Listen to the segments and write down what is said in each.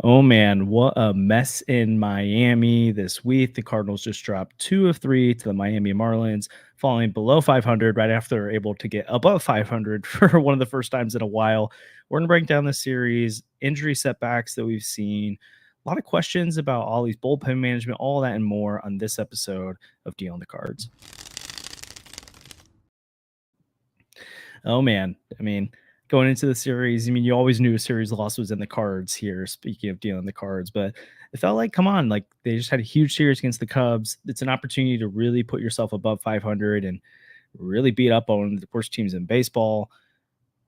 Oh man, what a mess in Miami this week. The Cardinals just dropped 2 of 3 to the Miami Marlins, falling below 500 right after they're able to get above 500 for one of the first times in a while. We're going to break down the series, injury setbacks that we've seen, a lot of questions about Oli's bullpen management, all that and more on this episode of Deal on the Cards. Oh man, I mean, going into the series, I mean, you always knew a series loss was in the cards here. Speaking of dealing the cards, but it felt like, come on, like they just had a huge series against the Cubs. It's an opportunity to really put yourself above 500 and really beat up on the worst teams in baseball.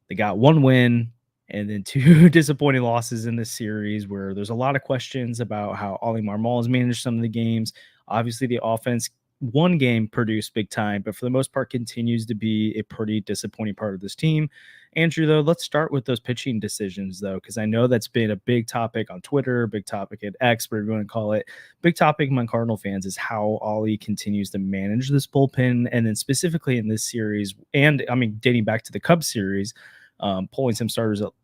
They got one win and then two disappointing losses in this series where there's a lot of questions about how Oli Marmol has managed some of the games. Obviously, the offense one game produced big time, but for the most part continues to be a pretty disappointing part of this team. Andrew, though, let's start with those pitching decisions, though, because I know that's been a big topic on Twitter, big topic at X, whatever you want to call it, big topic among Cardinal fans is how Oli continues to manage this bullpen, and then specifically in this series, and I mean, dating back to the Cubs series, pulling some starters up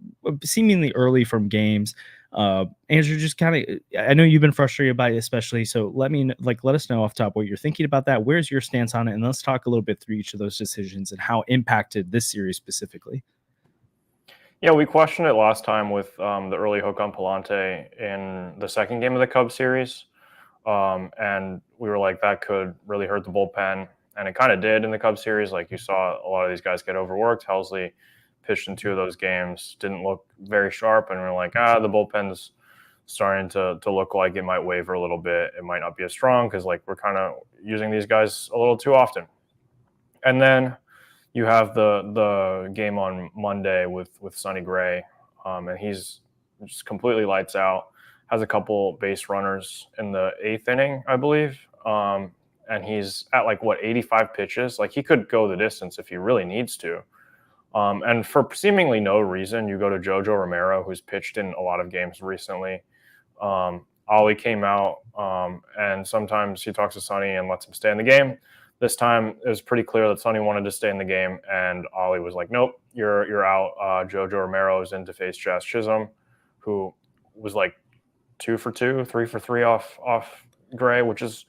seemingly early from games. Andrew, just kind of, I know you've been frustrated by it, especially. So let us know off top what you're thinking about that. Where's your stance on it? And let's talk a little bit through each of those decisions and how impacted this series specifically. Yeah, we questioned it last time with the early hook on Palante in the second game of the Cubs series. And we were like, that could really hurt the bullpen. And it kind of did in the Cubs series. Like you saw a lot of these guys get overworked. Helsley pitched in 2 of those games, didn't look very sharp. And we're like, the bullpen's starting to look like it might waver a little bit. It might not be as strong because like we're kind of using these guys a little too often. And then you have the game on Monday with Sonny Gray, and he's just completely lights out. Has a couple base runners in the 8th inning, I believe, and he's at 85 pitches. Like he could go the distance if he really needs to. And for seemingly no reason, you go to Jojo Romero, who's pitched in a lot of games recently. Oli came out, and sometimes he talks to Sonny and lets him stay in the game. This time, it was pretty clear that Sonny wanted to stay in the game, and Oli was like, nope, you're out. Jojo Romero is in to face Jazz Chisholm, who was like 2 for 2, 3 for 3 off Gray, which is...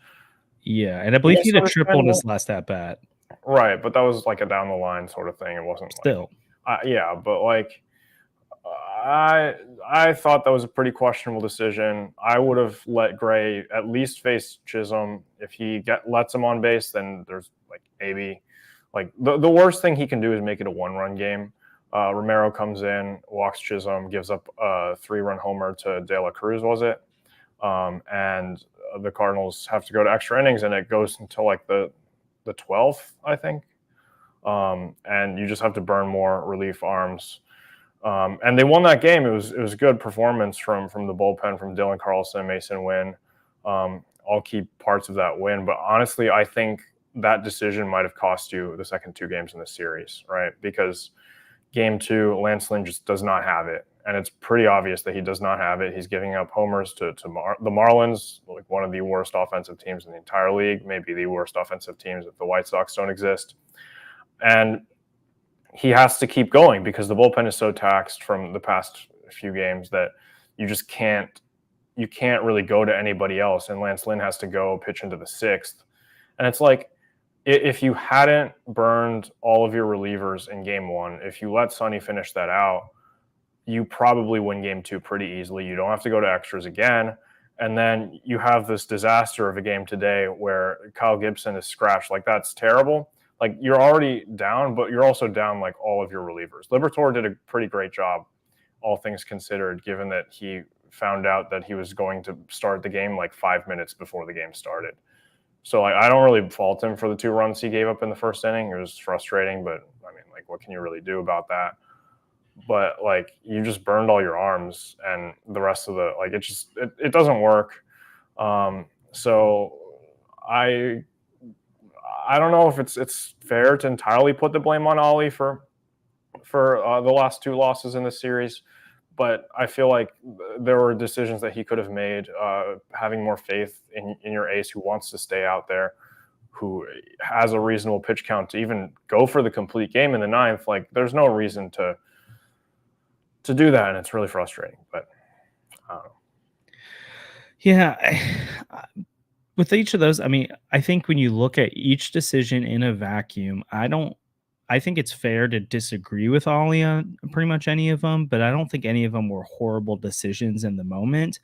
Yeah, and I believe he had a triple in his last at-bat. Right, but that was like a down-the-line sort of thing. It wasn't still. Yeah, but like I thought that was a pretty questionable decision. I would have let Gray at least face Chisholm. If he lets him on base, then there's maybe the worst thing he can do is make it a 1-run game. Romero comes in, walks Chisholm, gives up a 3-run homer to De La Cruz, was it? And the Cardinals have to go to extra innings, and it goes until the 12th, I think. And you just have to burn more relief arms. And they won that game. It was a good performance from the bullpen, from Dylan Carlson, Mason Wynn, all key parts of that win. But honestly, I think that decision might have cost you the second 2 games in the series, right? Because game 2, Lance Lynn just does not have it. And it's pretty obvious that he does not have it. He's giving up homers to the Marlins, one of the worst offensive teams in the entire league, maybe the worst offensive teams if the White Sox don't exist. And he has to keep going because the bullpen is so taxed from the past few games that you just can't really go to anybody else. And Lance Lynn has to go pitch into the 6th. And it's like, if you hadn't burned all of your relievers in game 1, if you let Sonny finish that out, you probably win game 2 pretty easily. You don't have to go to extras again. And then you have this disaster of a game today where Kyle Gibson is scratched. That's terrible. You're already down, but you're also down all of your relievers. Liberatore did a pretty great job, all things considered, given that he found out that he was going to start the game 5 minutes before the game started. So I don't really fault him for the 2 runs he gave up in the first inning. It was frustrating, but I mean, what can you really do about that? But you just burned all your arms, and the rest of the it doesn't work. So I don't know if it's fair to entirely put the blame on Oli for the last 2 losses in the series, but I feel like there were decisions that he could have made, having more faith in your ace who wants to stay out there, who has a reasonable pitch count to even go for the complete game in the 9th. There's no reason to do that, and it's really frustrating. But I don't know. Yeah, with each of those, I mean, I think when you look at each decision in a vacuum, I think it's fair to disagree with Ollie on pretty much any of them, but I don't think any of them were horrible decisions in the moment.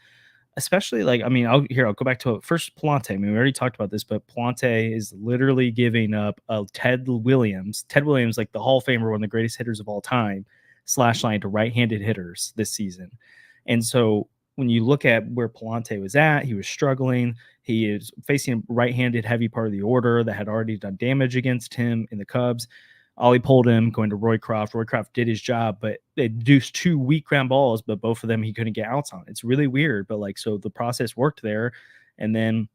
Especially like, I mean, I'll go back to it. First Palante. I mean, we already talked about this, but Palante is literally giving up a Ted Williams, like the Hall of Famer, one of the greatest hitters of all time, slash line to right-handed hitters this season. And so when you look at where Palante was at, he was struggling. He is facing a right-handed heavy part of the order that had already done damage against him in the Cubs. Ollie pulled him, going to Roycroft. Roycroft did his job, but they induced 2 weak ground balls, but both of them he couldn't get outs on. It's really weird, but like, so the process worked there. And then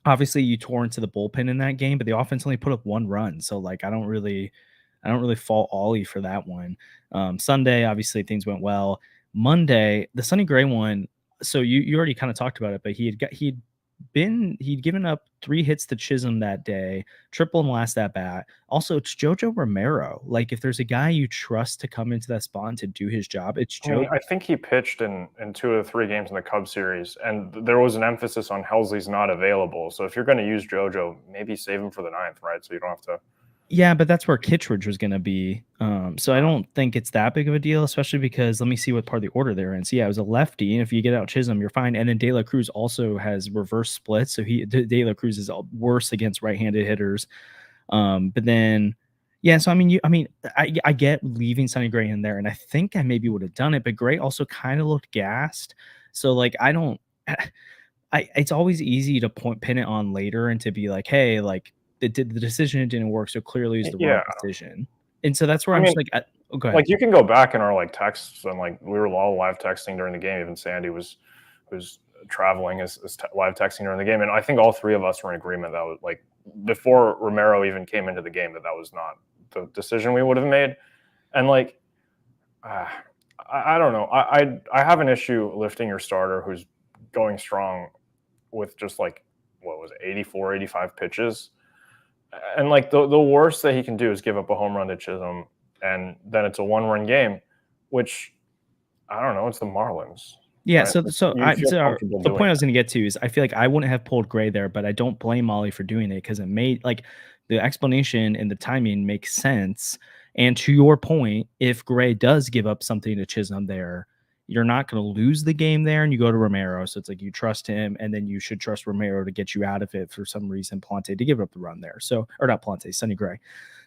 obviously you tore into the bullpen in that game, but the offense only put up 1 run. So like, I don't really fault Ollie for that one. Sunday, obviously things went well. Monday, the Sonny Gray one. So you already kind of talked about it, but he'd given up 3 hits to Chisholm that day, triple in the last at bat. Also, it's Jojo Romero. Like, if there's a guy you trust to come into that spot and to do his job, it's Joe. I think he pitched in 2 of the 3 games in the Cubs series, and there was an emphasis on Helsley's not available. So if you're going to use Jojo, maybe save him for the 9th, right? So you don't have to. Yeah, but that's where Kittredge was going to be. So I don't think it's that big of a deal, especially because let me see what part of the order they're in. So yeah, it was a lefty, and if you get out Chisholm, you're fine. And then De La Cruz also has reverse splits, so De La Cruz is worse against right-handed hitters. But then, yeah. So I mean, I get leaving Sonny Gray in there, and I think I maybe would have done it, but Gray also kind of looked gassed. So like, it's always easy to pin it on later and to be like, hey, like. The decision didn't work, so clearly it's the wrong decision. And so that's where I'm just like, go ahead. Like, you can go back in our like texts, and like we were all live texting during the game. Even Sandy was traveling as live texting during the game, and I think all 3 of us were in agreement that was like before Romero even came into the game that was not the decision we would have made. And like, I don't know. I have an issue lifting your starter who's going strong with just like, what was it, 84, 85 pitches. And like the worst that he can do is give up a home run to Chisholm, and then it's a 1-run game, which I don't know. It's the Marlins. Yeah. Right? So the point I was going to get to is I feel like I wouldn't have pulled Gray there, but I don't blame Ollie for doing it because it made like the explanation and the timing makes sense. And to your point, if Gray does give up something to Chisholm there, you're not going to lose the game there, and you go to Romero. So it's like you trust him, and then you should trust Romero to get you out of it for some reason. Palante to give up the run there. So, or not Palante, Sonny Gray.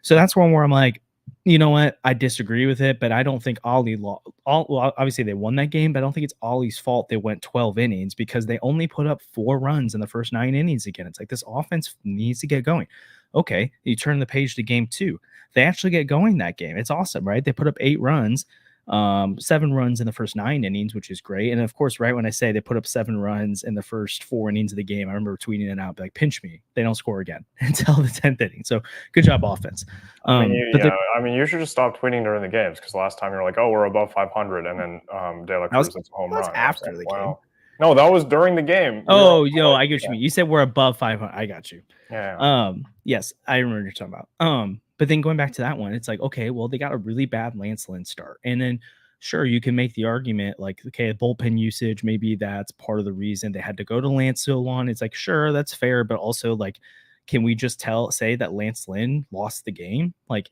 So that's one where I'm like, you know what? I disagree with it, but I don't think Ollie well, obviously they won that game, but I don't think it's Ollie's fault they went 12 innings because they only put up 4 runs in the first 9 innings again. It's like this offense needs to get going. Okay, you turn the page to game 2. They actually get going that game. It's awesome, right? They put up 8 runs. 7 runs in the first 9 innings, which is great. And of course, right when I say they put up 7 runs in the first 4 innings of the game, I remember tweeting it out, like, pinch me. They don't score again until the 10th inning. So good job, offense. I mean, you should just stop tweeting during the games because last time you're like, oh, we're above 500, and then De La Cruz hits a home run. After the game. No, that was during the game. Oh, I get what you mean. You said we're above 500. I got you. Yeah. Yes, I remember what you're talking about. But then going back to that one, it's like, okay, well, they got a really bad Lance Lynn start. And then, sure, you can make the argument like, okay, bullpen usage, maybe that's part of the reason they had to go to Lance so long. It's like, sure, that's fair. But also, like, can we just say that Lance Lynn lost the game? Like,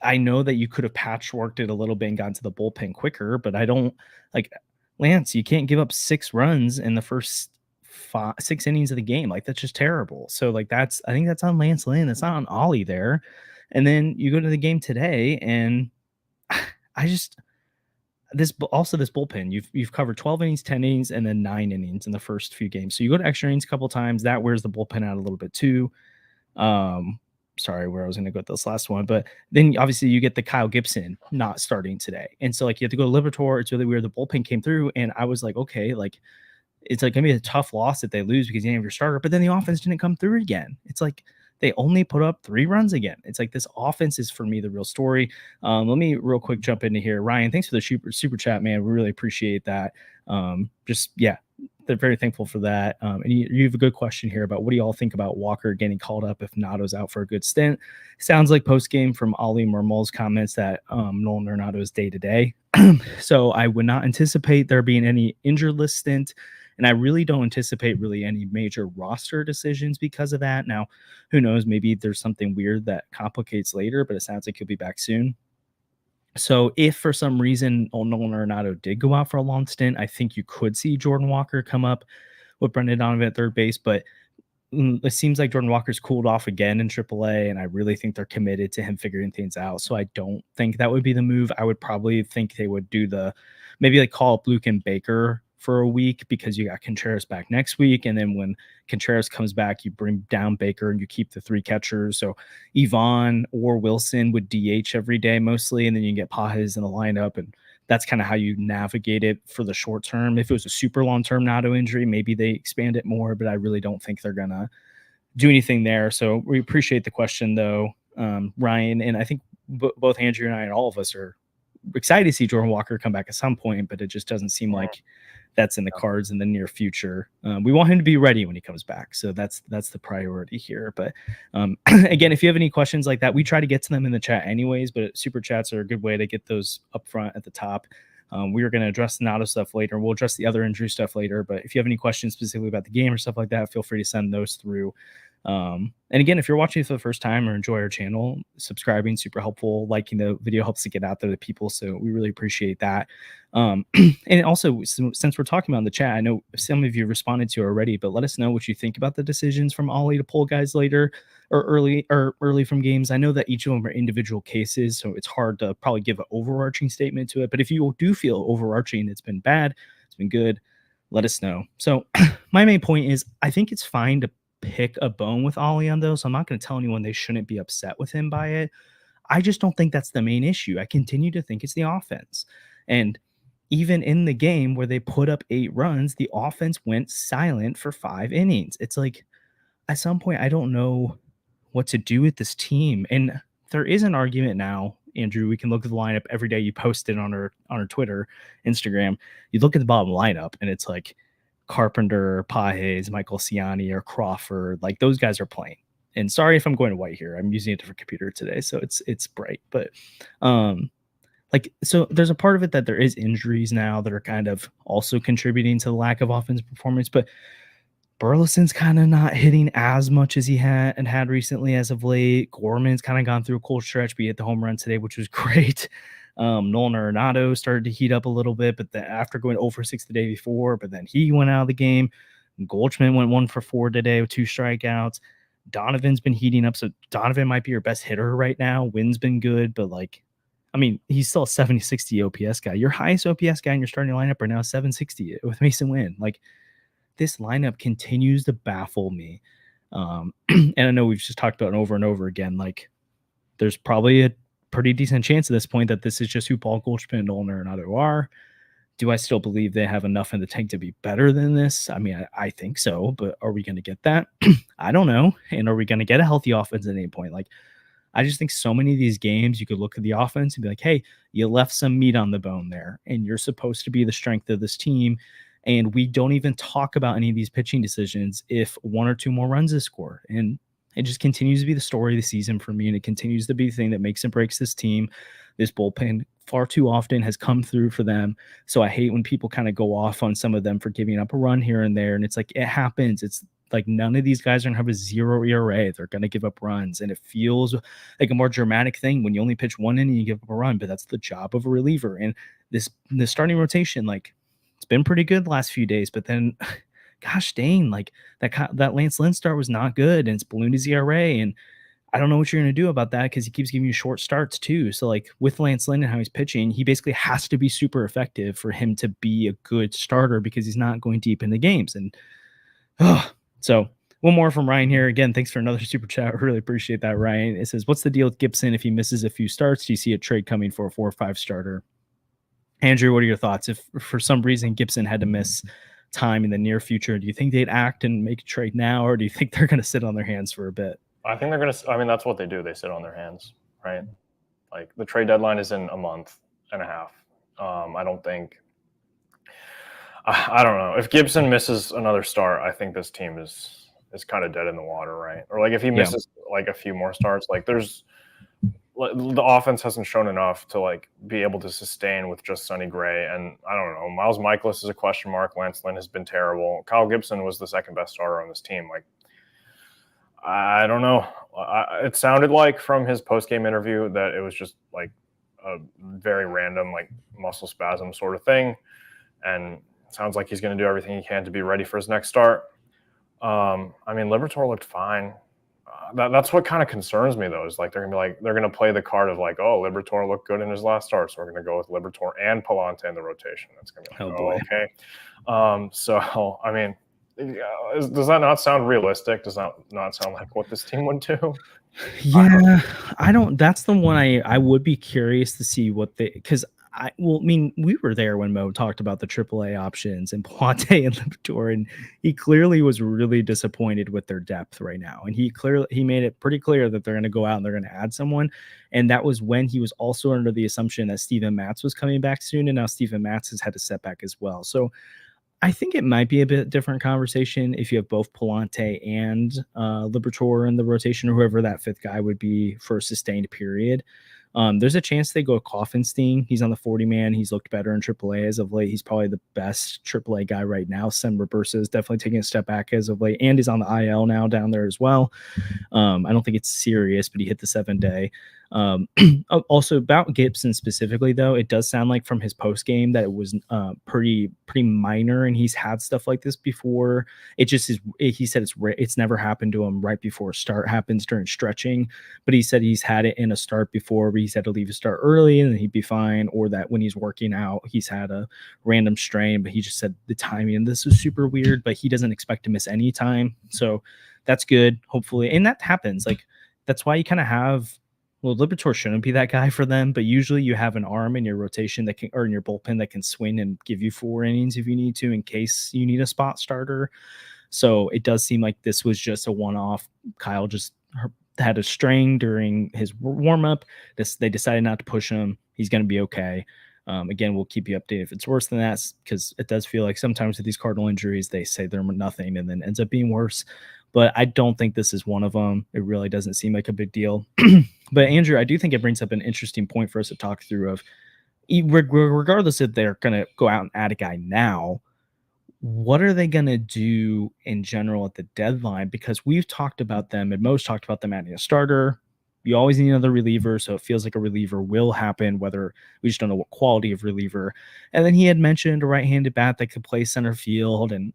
I know that you could have patchworked it a little bit and gotten to the bullpen quicker, but I don't like Lance. You can't give up 6 runs in the first 6 innings of the game. Like, that's just terrible. So like, I think that's on Lance Lynn. It's not on Ollie there. And then you go to the game today, and this bullpen, you've covered 12 innings, 10 innings, and then 9 innings in the first few games. So you go to extra innings a couple times. That wears the bullpen out a little bit too. Sorry, where I was going to go with this last one, but then obviously you get the Kyle Gibson not starting today, and so like you have to go to Liberatore. It's really weird. The bullpen came through, and I was like, okay, like it's like gonna be a tough loss if they lose because you didn't have your starter. But then the offense didn't come through again. It's like they only put up 3 runs again. It's like this offense is, for me, the real story. Let me real quick jump into here. Ryan, thanks for the super chat, man. We really appreciate that. They're very thankful for that. And you have a good question here about what do y'all think about Walker getting called up if Nato's out for a good stint? Sounds like post-game from Oli Marmol's comments that Nolan Arenado is day-to-day. So I would not anticipate there being any injured list stint. And I really don't anticipate really any major roster decisions because of that. Now, who knows? Maybe there's something weird that complicates later, but it sounds like he'll be back soon. So if for some reason Nolan Arenado did go out for a long stint, I think you could see Jordan Walker come up with Brendan Donovan at third base. But it seems like Jordan Walker's cooled off again in AAA, and I really think they're committed to him figuring things out. So I don't think that would be the move. I would probably think they would do maybe like call up Luke and Baker for a week because you got Contreras back next week. And then when Contreras comes back, you bring down Baker and you keep the three catchers. So Yvonne or Wilson would DH every day mostly, and then you can get Pages in the lineup. And that's kind of how you navigate it for the short term. If it was a super long-term Nato injury, maybe they expand it more, but I really don't think they're going to do anything there. So we appreciate the question though, Ryan. And I think both Andrew and I and all of us are excited to see Jordan Walker come back at some point, but it just doesn't seem like that's in the cards in the near future. We want him to be ready when he comes back. So that's the priority here. But again, if you have any questions like that, we try to get to them in the chat anyways, but super chats are a good way to get those up front at the top. We are going to address the Nato stuff later. We'll address the other injury stuff later. But if you have any questions specifically about the game or stuff like that, feel free to send those through. And again, if you're watching for the first time or enjoy our channel, subscribing super helpful. Liking the video helps to get out there to people, so we really appreciate that. And also, since we're talking about in the chat, I know some of you responded to already, but let us know what you think about the decisions from Oli to pull guys later or early from games. I know that each of them are individual cases, so it's hard to probably give an overarching statement to it. But if you do feel overarching, it's been bad, it's been good, let us know. So my main point is I think it's fine to pick a bone with Oli on those. So I'm not going to tell anyone they shouldn't be upset with him by it. I just don't think that's the main issue. I continue to think it's the offense. And even in the game where they put up 8 runs, the offense went silent for 5 innings. It's like at some point, I don't know what to do with this team. And there is an argument now, Andrew. We can look at the lineup every day. You post it on our Twitter, Instagram. You look at the bottom lineup and it's like Carpenter, Pages, Michael Ciani, or Crawford. Like those guys are playing. And sorry if I'm going to white here. I'm using a different computer today, so it's bright. But so there's a part of it that there is injuries now that are kind of also contributing to the lack of offensive performance. But Burleson's kind of not hitting as much as he had recently as of late. Gorman's kind of gone through a cold stretch, but he hit the home run today, which was great. Nolan Arenado started to heat up a little bit, but then after going 0 for 6 the day before, but then he went out of the game. Goldschmidt went 1 for 4 today with 2 strikeouts. Donovan's been heating up, so Donovan might be your best hitter right now. Wynn's been good, but he's still a 70-60 OPS guy. Your highest OPS guy in your starting lineup right now is 760 with Mason Wynn. This lineup continues to baffle me. And I know we've just talked about it over and over again. There's probably a pretty decent chance at this point that this is just who Paul Goldschmidt and Nolan Arenado are. Do I still believe they have enough in the tank to be better than this? I mean, I think so, but are we going to get that? I don't know. And are we going to get a healthy offense at any point? I just think so many of these games, you could look at the offense and be like, hey, you left some meat on the bone there, and you're supposed to be the strength of this team. And we don't even talk about any of these pitching decisions if 1 or 2 more runs is scored. And it just continues to be the story of the season for me, and it continues to be the thing that makes and breaks this team. This bullpen far too often has come through for them. So I hate when people kind of go off on some of them for giving up a run here and there. And it's like, it happens. It's like none of these guys are going to have a 0 ERA. They're going to give up runs. And it feels like a more dramatic thing when you only pitch 1 inning and you give up a run, but that's the job of a reliever. And the starting rotation, it's been pretty good the last few days, but then gosh dang, that Lance Lynn start was not good, and it's ballooned his ERA, and I don't know what you're going to do about that because he keeps giving you short starts too. So with Lance Lynn and how he's pitching, he basically has to be super effective for him to be a good starter because he's not going deep in the games. And so one more from Ryan here. Again, thanks for another super chat. I really appreciate that, Ryan. It says, what's the deal with Gibson if he misses a few starts? Do you see a trade coming for a 4 or 5 starter? Andrew, what are your thoughts? If for some reason Gibson had to miss time in the near future, do you think they'd act and make a trade now, or do you think they're going to sit on their hands for a bit? I think they're going to. I mean, that's what they do. They sit on their hands, right? The trade deadline is in a month and a half. I don't think. I don't know. If Gibson misses another start, I think this team is kind of dead in the water, right? Or if he misses a few more starts, the offense hasn't shown enough to like be able to sustain with just Sonny Gray. And I don't know, Miles Michaelis is a question mark. Lance Lynn has been terrible. Kyle Gibson was the second best starter on this team. Like, I don't know. It sounded like from his post-game interview that it was just like a very random like muscle spasm sort of thing. And it sounds like he's going to do everything he can to be ready for his next start. I mean, Liberatore looked fine. That's what kind of concerns me, though, is like they're going to play the card of like, oh, Liberatore looked good in his last start, so we're going to go with Liberatore and Palante in the rotation. That's going to be like, okay. So, I mean, does that not sound realistic? Does that not sound like what this team would do? Yeah, I don't. That's the one I would be curious to see what they, because I mean, we were there when Mo talked about the AAA options and Palante and Liberatore, and he clearly was really disappointed with their depth right now. And he made it pretty clear that they're going to go out and they're going to add someone. And that was when he was also under the assumption that Steven Matz was coming back soon, and now Steven Matz has had a setback as well. So I think it might be a bit different conversation if you have both Palante and Liberatore in the rotation, or whoever that fifth guy would be for a sustained period. There's a chance they go Kloffenstein. He's on the 40-man. He's looked better in AAA as of late. He's probably the best AAA guy right now. Sem Robersa is definitely taking a step back as of late, and he's on the IL now down there as well. I don't think it's serious, but he hit the 7-day. Also about Gibson specifically, though, it does sound like from his post game that it was pretty minor, and he's had stuff like this before. It just is. He said it's never happened to him right before a start happens during stretching, but he said he's had it in a start before where he's had to leave a start early and then he'd be fine, or that when he's working out he's had a random strain. But he just said the timing and this was super weird, but he doesn't expect to miss any time, so that's good. Hopefully, and that happens. Like that's why you kind of have. Well, Liberatore shouldn't be that guy for them, but usually you have an arm in your rotation that can, or in your bullpen that can swing and give you 4 innings if you need to, in case you need a spot starter. So it does seem like this was just a one-off. Kyle just had a strain during his warm-up. They decided not to push him. He's going to be okay. Again, we'll keep you updated if it's worse than that, because it does feel like sometimes with these Cardinal injuries, they say they're nothing and then ends up being worse. But I don't think this is one of them. It really doesn't seem like a big deal. But Andrew, I do think it brings up an interesting point for us to talk through of, regardless if they're going to go out and add a guy now, what are they going to do in general at the deadline? Because we've talked about them, and Mo's talked about them adding a starter. You always need another reliever, so it feels like a reliever will happen, whether we just don't know what quality of reliever. And then he had mentioned a right-handed bat that could play center field, and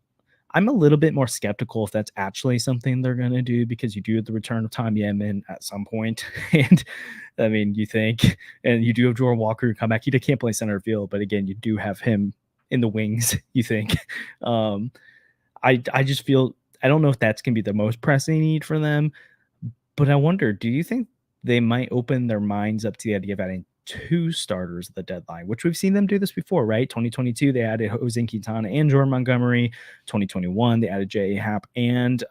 I'm a little bit more skeptical if that's actually something they're going to do, because you do have the return of Tommy Edman at some point. And I mean, you think, and you do have Jordan Walker come back. He can't play center field, but again, you do have him in the wings, you think. I just feel, I don't know if that's going to be the most pressing need for them, but I wonder, do you think they might open their minds up to the idea of adding 2 starters at the deadline, which we've seen them do this before, right? 2022, they added Jose Quintana and Jordan Montgomery. 2021, they added J.A. Happ and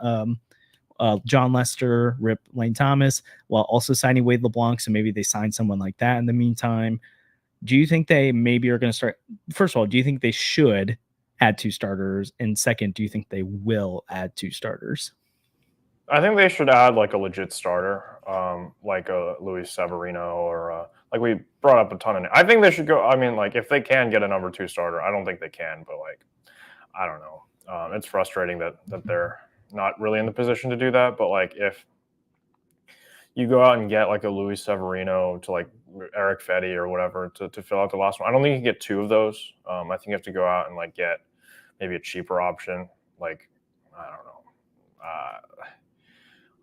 John Lester, Rip Lane Thomas, while also signing Wade LeBlanc. So maybe they sign someone like that in the meantime. Do you think they maybe are going to start? First of all, do you think they should add 2 starters? And second, do you think they will add 2 starters? I think they should add like a legit starter, like a Luis Severino, or like we brought up a ton of. I think they should go. I mean, like if they can get a number 2 starter, I don't think they can, but like I don't know. It's frustrating that they're not really in the position to do that. But like if you go out and get like a Luis Severino to like Eric Fetty or whatever to fill out the last one, I don't think you can get 2 of those. I think you have to go out and like get maybe a cheaper option. Like I don't know.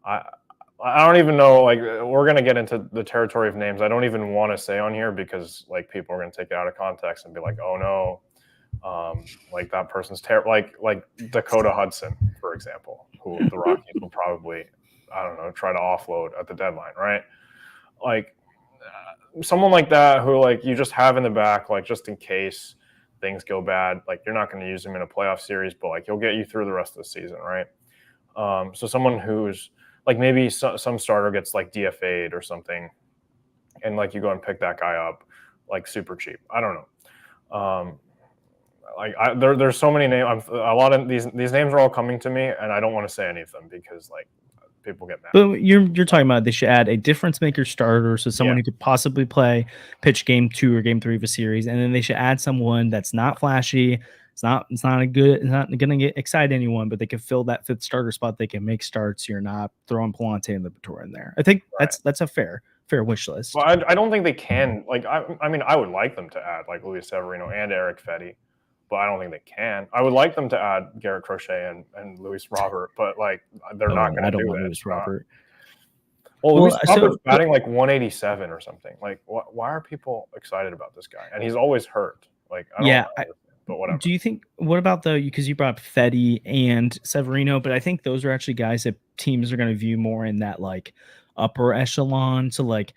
I don't even know, like we're going to get into the territory of names I don't even want to say on here, because like people are going to take it out of context and be like, oh no, like that person's terrible, like Dakota Hudson, for example, who the Rockies will probably, I don't know, try to offload at the deadline, right? Like someone like that who like you just have in the back, like just in case things go bad, like you're not going to use him in a playoff series, but like he'll get you through the rest of the season, right? So someone who's like maybe some starter gets like DFA'd or something, and like you go and pick that guy up like super cheap. I don't know. There's so many names. A lot of these names are all coming to me, and I don't want to say any of them because like people get mad. But you're talking about they should add a difference maker starter, so someone who could possibly pitch game 2 or game 3 of a series, and then they should add someone that's not flashy. It's not going to get excite anyone, but they can fill that 5th starter spot. They can make starts. You're not throwing Palante and Liberatore in there. I think that's a fair wish list. Well, I don't think they can. Like, I mean, I would like them to add like Luis Severino and Eric Fetty, but I don't think they can. I would like them to add Garrett Crochet and Luis Robert, but like they're not going to do it. I don't want Luis Robert. Well, Luis Robert's batting like 187 or something. Like, why are people excited about this guy? And he's always hurt. Like, I don't know, but whatever. Do you think? What about because you brought up Fetty and Severino, but I think those are actually guys that teams are going to view more in that like upper echelon. So like,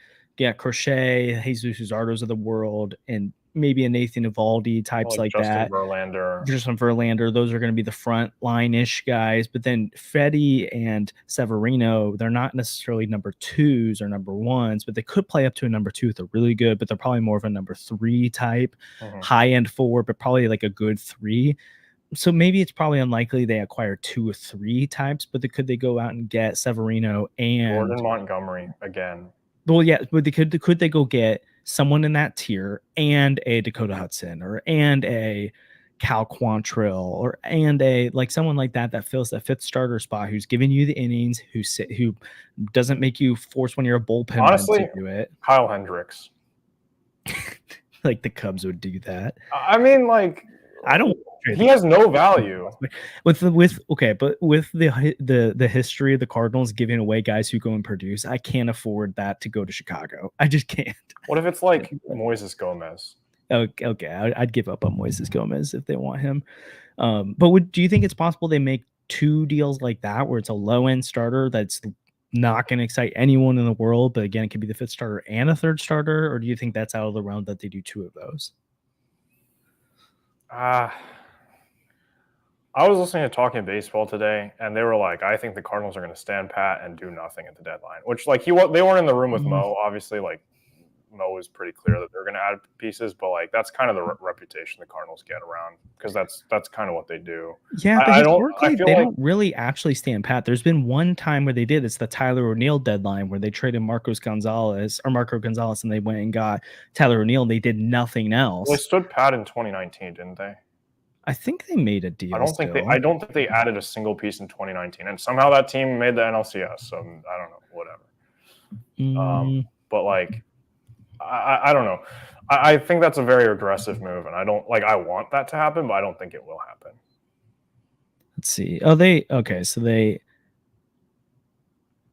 Crochet, Jesus Luzardo's of the world, and maybe a Nathan Eovaldi types like that. Justin Verlander. Those are going to be the front line-ish guys. But then Fetty and Severino, they're not necessarily number 2s or number 1s, but they could play up to a number 2 if they're really good, but they're probably more of a number 3 type, high-end forward, but probably like a good 3. So maybe it's probably unlikely they acquire 2 or 3 types, but could they go out and get Severino and Jordan Montgomery again? Well, yeah, but could they go get someone in that tier and a Dakota Hudson and a Cal Quantrill and a like someone like that fills that 5th starter spot, who's giving you the innings, who doesn't make you force when you're a bullpen. Honestly, to do it. Kyle Hendricks. Like the Cubs would do that. I mean, like, I don't. He has no value. But with the history of the Cardinals giving away guys who go and produce, I can't afford that to go to Chicago. I just can't. What if it's like Moises Gomez? Okay, I'd give up on Moises Gomez if they want him. But do you think it's possible they make 2 deals like that, where it's a low end starter that's not going to excite anyone in the world, but again, it could be the 5th starter and a 3rd starter, or do you think that's out of the realm that they do 2 of those? I was listening to Talking Baseball today, and they were like, I think the Cardinals are going to stand pat and do nothing at the deadline, which like they weren't in the room with Mo. Obviously, like Mo was pretty clear that they're going to add pieces, but like that's kind of the reputation the Cardinals get around, because that's kind of what they do. Yeah, but historically, they don't really actually stand pat. There's been one time where they did. It's the Tyler O'Neill deadline where they traded Marco Gonzalez, and they went and got Tyler O'Neill, and they did nothing else. Well, they stood pat in 2019, didn't they? I think they made a deal. I don't think they added a single piece in 2019, and somehow that team made the NLCS. So I don't know, whatever. But like, I don't know. I think that's a very aggressive move, and I want that to happen, but I don't think it will happen. Let's see.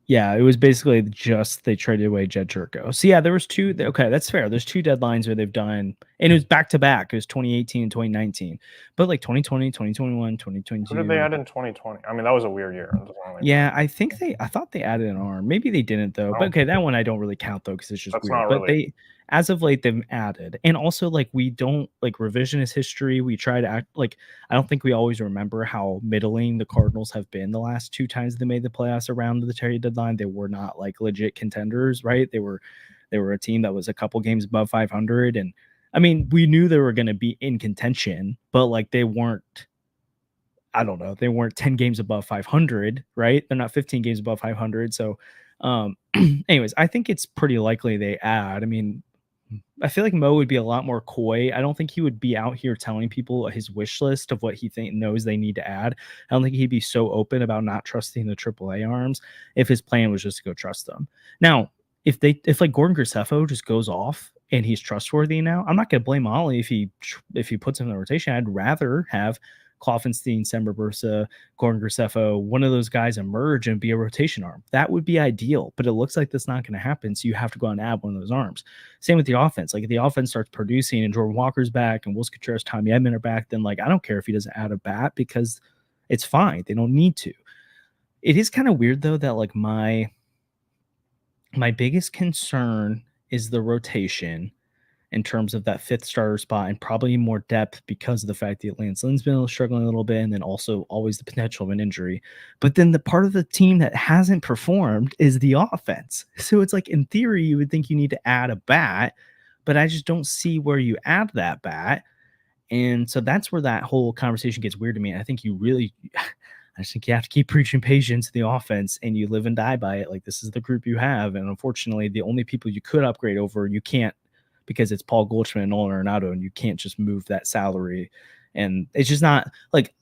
Yeah, it was basically just they traded away Jed Jerko. So yeah, there was 2. Okay, that's fair. There's 2 deadlines where they've done, and it was back to back. It was 2018 and 2019, but like 2020, 2021, 2022. What did they add in 2020? I mean, that was a weird year. Yeah, I thought they added an arm. Maybe they didn't though. But okay, that one I don't really count though, because it's just weird. But they, as of late, they've added, and also like we don't like revisionist history. We try to act like, I don't think we always remember how middling the Cardinals have been the last 2 times they made the playoffs around the trade deadline. They were not like legit contenders, right? They were a team that was a couple games above 500, and I mean, we knew they were going to be in contention, but like they weren't. I don't know. They weren't 10 games above 500, right? They're not 15 games above 500. So, anyways, I think it's pretty likely they add. I mean, I feel like Mo would be a lot more coy. I don't think he would be out here telling people his wish list of what he knows they need to add. I don't think he'd be so open about not trusting the AAA arms if his plan was just to go trust them. Now, if like Gordon Graceffo just goes off and he's trustworthy now, I'm not going to blame Oli if he puts him in the rotation. I'd rather have Kloffenstein, Sember Bursa, Gordon Graceffo, one of those guys emerge and be a rotation arm. That would be ideal, but it looks like that's not going to happen. So you have to go out and add one of those arms. Same with the offense. Like if the offense starts producing and Jordan Walker's back and Will Contreras, Tommy Edman are back, then like I don't care if he doesn't add a bat because it's fine. They don't need to. It is kind of weird though that like my biggest concern is the rotation in terms of that 5th starter spot and probably more depth because of the fact that Lance Lynn's been struggling a little bit, and then also always the potential of an injury. But then the part of the team that hasn't performed is the offense. So it's like, in theory, you would think you need to add a bat, but I just don't see where you add that bat. And so that's where that whole conversation gets weird to me. I think I just think you have to keep preaching patience to the offense, and you live and die by it. Like, this is the group you have, and unfortunately, the only people you could upgrade over, you can't, because it's Paul Goldschmidt and Nolan Arenado, and you can't just move that salary. And it's just not like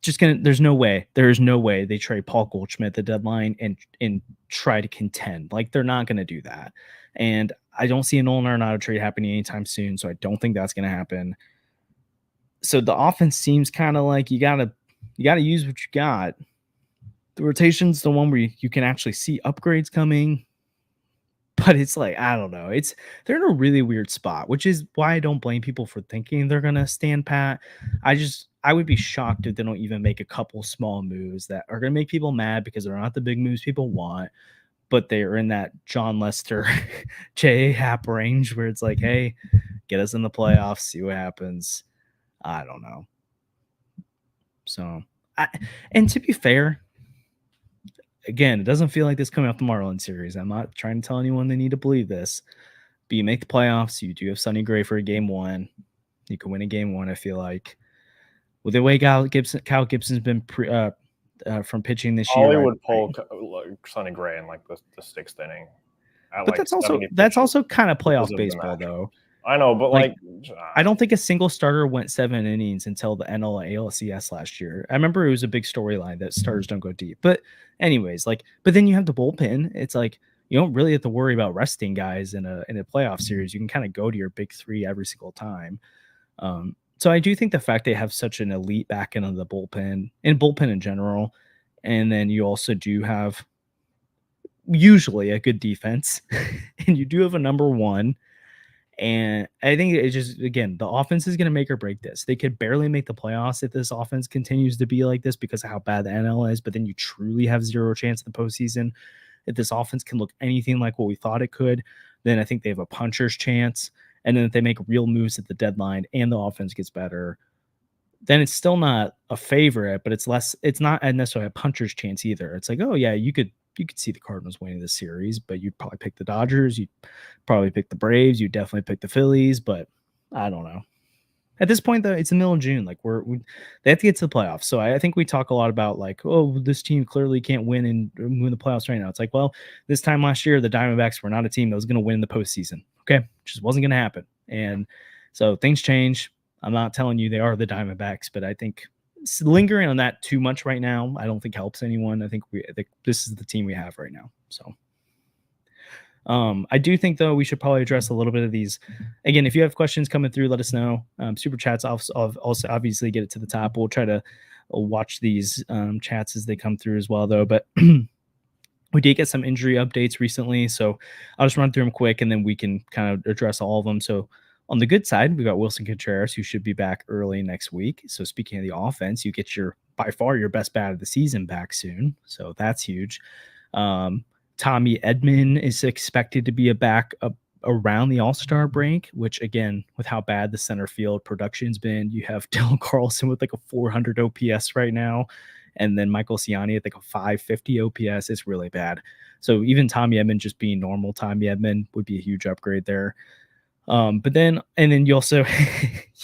there's no way they trade Paul Goldschmidt at the deadline and try to contend. Like, they're not going to do that. And I don't see a Nolan Arenado trade happening anytime soon, so I don't think that's going to happen. So the offense seems kind of like you gotta use what you got. The rotation's the one where you can actually see upgrades coming. But it's like, I don't know. They're in a really weird spot, which is why I don't blame people for thinking they're gonna stand pat. I would be shocked if they don't even make a couple small moves that are gonna make people mad because they're not the big moves people want, but they're in that John Lester, J.A. Happ range where it's like, hey, get us in the playoffs, see what happens. I don't know. So, and to be fair, again, it doesn't feel like this coming off the Marlins series. I'm not trying to tell anyone they need to believe this. But you make the playoffs. You do have Sonny Gray for a game one. You can win a game one, I feel like. With the way Kyle Gibson's been from pitching this year. Oli would pull Sonny Gray in like the sixth inning. But that's also kind of playoff baseball, though. I know, but like I don't think a single starter went 7 innings until the NL ALCS last year. I remember it was a big storyline that starters don't go deep. But anyways, but then you have the bullpen. It's like you don't really have to worry about resting guys in a playoff series. You can kind of go to your big three every single time. So I do think the fact they have such an elite back end of the bullpen in general, and then you also do have usually a good defense, and you do have a number one. And I think it just, again, the offense is going to make or break this. They could barely make the playoffs if this offense continues to be like this because of how bad the NL is, but then you truly have zero chance in the postseason. If this offense can look anything like what we thought it could, then I think they have a puncher's chance. And then if they make real moves at the deadline and the offense gets better, then it's still not a favorite, but it's not necessarily a puncher's chance either. It's like, oh yeah, you could see the Cardinals winning this series, but you'd probably pick the Dodgers. You'd probably pick the Braves. You'd definitely pick the Phillies, but I don't know. At this point, though, it's the middle of June. Like they have to get to the playoffs. So I think we talk a lot about like, oh, this team clearly can't win the playoffs right now. It's like, well, this time last year, the Diamondbacks were not a team that was going to win the postseason. Okay, just wasn't going to happen. And so things change. I'm not telling you they are the Diamondbacks, but I think lingering on that too much right now, I don't think helps anyone. I think this is the team we have right now. So I do think, though, we should probably address a little bit of these. Again, if you have questions coming through, let us know. Super chats, also obviously get it to the top. We'll try to watch these chats as they come through as well, though. But we did get some injury updates recently, so I'll just run through them quick, and then we can kind of address all of them. So on the good side, we got Wilson Contreras, who should be back early next week. So speaking of the offense, you get by far your best bat of the season back soon. So that's huge. Tommy Edman is expected to be back around the All-Star break, which again, with how bad the center field production's been, you have Dylan Carlson with like a 400 OPS right now. And then Michael Ciani at like a 550 OPS. It's really bad. So even Tommy Edman just being normal Tommy Edman would be a huge upgrade there. But then you also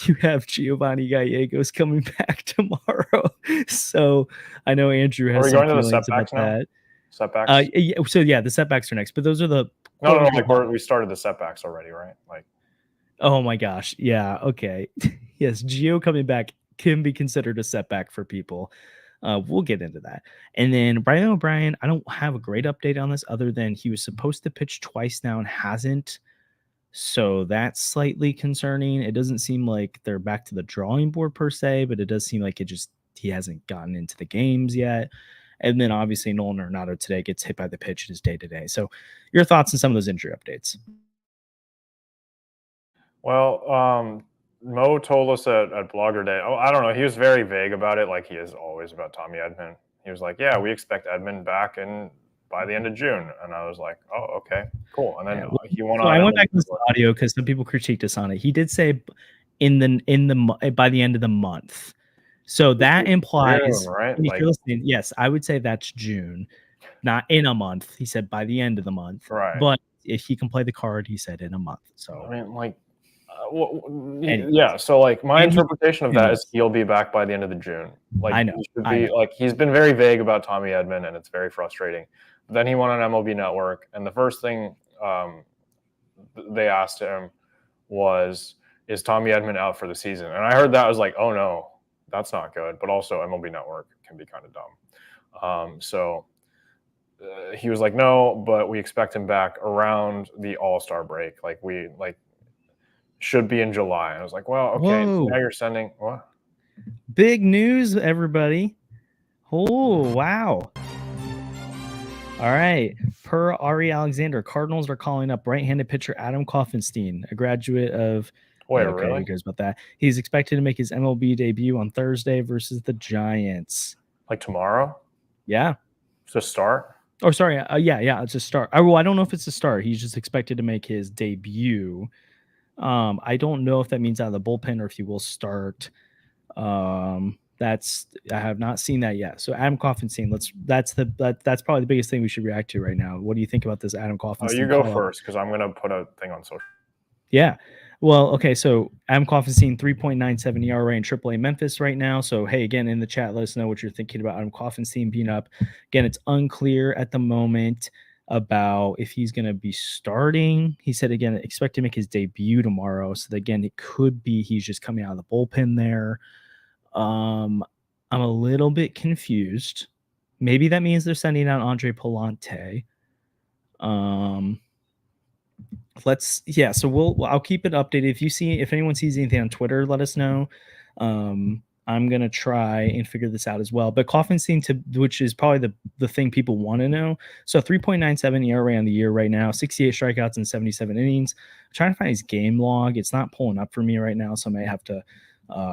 you have Giovanni Gallegos coming back tomorrow. So I know Andrew has some feelings about that. Setbacks. So yeah, the setbacks are next, but those are the we started the setbacks already, right? Like, oh my gosh, yeah, okay, yes, Gio coming back can be considered a setback for people. We'll get into that. And then Brian O'Brien, I don't have a great update on this other than he was supposed to pitch twice now and hasn't. So that's slightly concerning. It doesn't seem like they're back to the drawing board per se, but it does seem like he hasn't gotten into the games yet. And then obviously Nolan Arenado today gets hit by the pitch in his day-to-day. So your thoughts on some of those injury updates? Well, Mo told us at Blogger Day, I don't know, he was very vague about it, like he is always about Tommy Edman. He was like, yeah, we expect Edman back by the end of June. And I was like, oh, okay, cool. And then he went on. I went back to the audio because some people critiqued us on it. He did say by the end of the month. So that implies, June, right? If you're listening, yes, I would say that's June, not in a month. He said by the end of the month. Right. But if he can play the card, he said in a month. So I mean, like, Yeah. So like my And interpretation of that is he'll be back by the end of the June. Like I know. he should be like he's been very vague about Tommy Edman, and it's very frustrating. But then he went on MLB Network, and the first thing they asked him was, "Is Tommy Edman out for the season?" And I heard that, I was like, "Oh no, that's not good." But also MLB Network can be kind of dumb. He was like, "No, but we expect him back around the All-Star break. Like we should be in July." And I was like, "Well, okay." Whoa. Now you're sending what? Big news, everybody. Oh, wow. All right. Per Ari Alexander, Cardinals are calling up right-handed pitcher Adam Kloffenstein, a graduate of. Wait, Okay, really? who cares about that? He's expected to make his MLB debut on Thursday versus the Giants. Like tomorrow? Yeah. To start? Oh, sorry. Yeah, it's a start. I don't know if it's a start. He's just expected to make his debut. I don't know if that means out of the bullpen or if he will start. I have not seen that yet. So Adam Kloffenstein, that's probably the biggest thing we should react to right now. What do you think about this Adam Kloffenstein? Oh, you go first because I'm gonna put a thing on social. Yeah. Well, okay, so Adam Kloffenstein, 3.97 ERA in AAA Memphis right now. So, hey, again, in the chat, let us know what you're thinking about Adam Kloffenstein being up. Again, it's unclear at the moment about if he's going to be starting. He said, again, expect to make his debut tomorrow. So, again, it could be he's just coming out of the bullpen there. I'm a little bit confused. Maybe that means they're sending out Andre Palante. So I'll keep it updated. If anyone sees anything on Twitter, let us know. I'm gonna try and figure this out as well. But Kloffenstein, which is probably the thing people want to know. So 3.97 ERA on the year right now, 68 strikeouts in 77 innings. I'm trying to find his game log. It's not pulling up for me right now, so I may have to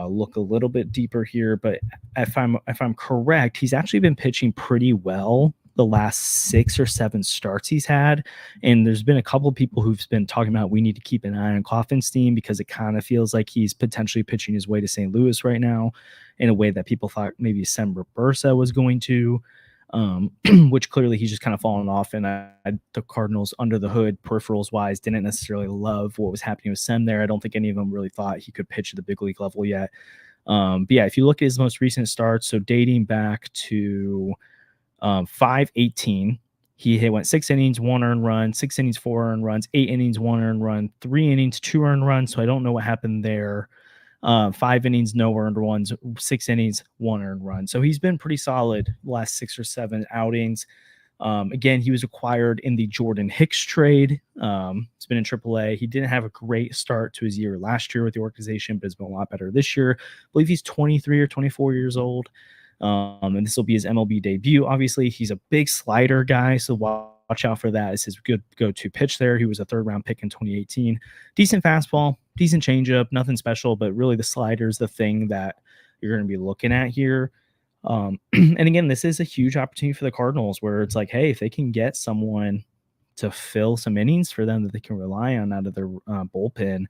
look a little bit deeper here. But if I'm correct, he's actually been pitching pretty well the last 6 or 7 starts he's had. And there's been a couple of people who've been talking about we need to keep an eye on Kloffenstein because it kind of feels like he's potentially pitching his way to St. Louis right now in a way that people thought maybe Semper Bursa was going to, which clearly he's just kind of fallen off. And the Cardinals under the hood, peripherals wise, didn't necessarily love what was happening with Sem there. I don't think any of them really thought he could pitch at the big league level yet. But yeah, if you look at his most recent starts, so dating back to 5/18, he went 6 innings, 1 earned run, 6 innings, 4 earned runs, 8 innings, 1 earned run, 3 innings, 2 earned runs. So I don't know what happened there. 5 innings, no earned runs, 6 innings, 1 earned run. So he's been pretty solid last 6 or 7 outings. Again, he was acquired in the Jordan Hicks trade. He's been in AAA. He didn't have a great start to his year last year with the organization, but has been a lot better this year. I believe he's 23 or 24 years old. And this will be his MLB debut. Obviously, he's a big slider guy, so watch out for that as his good go-to pitch there. He was a 3rd-round pick in 2018. Decent fastball, decent changeup, nothing special, but really the slider is the thing that you're going to be looking at here. And again, this is a huge opportunity for the Cardinals where it's like, hey, if they can get someone to fill some innings for them that they can rely on out of their bullpen,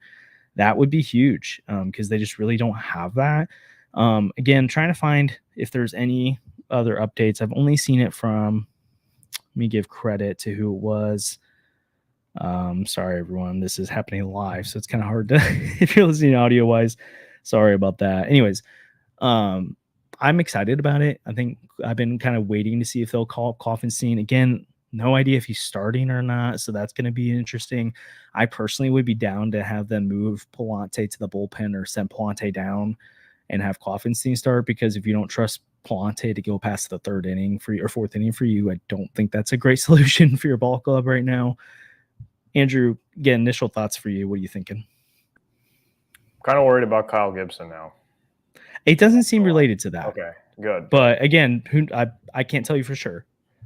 that would be huge because they just really don't have that. Again, trying to find if there's any other updates. I've only seen it from, let me give credit to who it was. Sorry, everyone. This is happening live, so it's kind of hard to, if you're listening audio wise, sorry about that. Anyways, I'm excited about it. I think I've been kind of waiting to see if they'll call Kloffenstein. Again, no idea if he's starting or not, so that's going to be interesting. I personally would be down to have them move Palante to the bullpen or send Palante down and have Kloffenstein start, because if you don't trust Palante to go past the 3rd inning for you or 4th inning for you, I don't think that's a great solution for your ball club right now. Andrew, again, initial thoughts for you. What are you thinking? Kind of worried about Kyle Gibson now. It doesn't seem related to that. Okay, good. But again, I can't tell you for sure.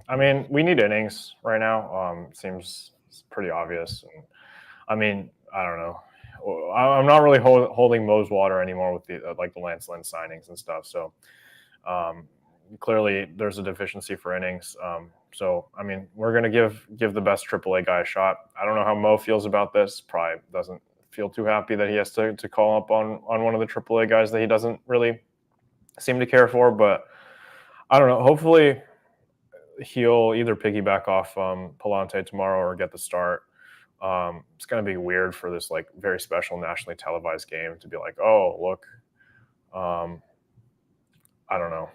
I mean, we need innings right now. Seems pretty obvious. And, I mean, I don't know. I'm not really holding Mo's water anymore with the the Lance Lynn signings and stuff. So clearly there's a deficiency for innings. So I mean, we're gonna give the best AAA guy a shot. I don't know how Mo feels about this. Probably doesn't feel too happy that he has to call up on one of the AAA guys that he doesn't really seem to care for. But I don't know. Hopefully he'll either piggyback off Palante tomorrow or get the start. It's going to be weird for this like very special nationally televised game to be like, oh, look, I don't know,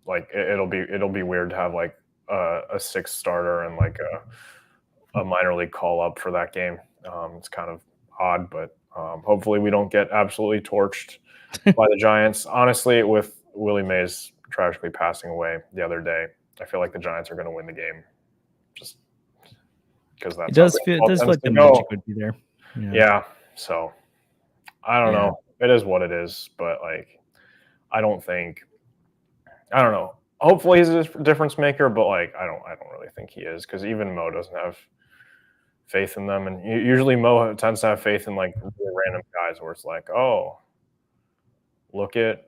like it'll be weird to have like a sixth starter and like a minor league call up for that game. It's kind of odd, but hopefully we don't get absolutely torched by the Giants. Honestly, with Willie Mays tragically passing away the other day, I feel like the Giants are going to win the game, just because that's it does feel like the magic would be there. Yeah. So I don't know. It is what it is, but like I don't know. Hopefully he's a difference maker, but like I don't really think he is, because even Mo doesn't have faith in them, and usually Mo tends to have faith in like really random guys where it's like, oh, look at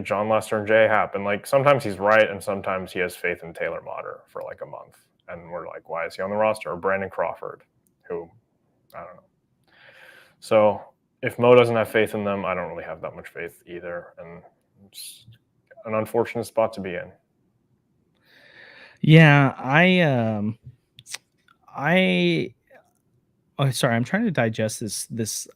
John Lester and Jay Happ, and like sometimes he's right, and sometimes he has faith in Taylor Motter for like a month, and we're like, why is he on the roster? Or Brandon Crawford, who I don't know. So if Mo doesn't have faith in them, I don't really have that much faith either, and it's an unfortunate spot to be in. Yeah, sorry, I'm trying to digest this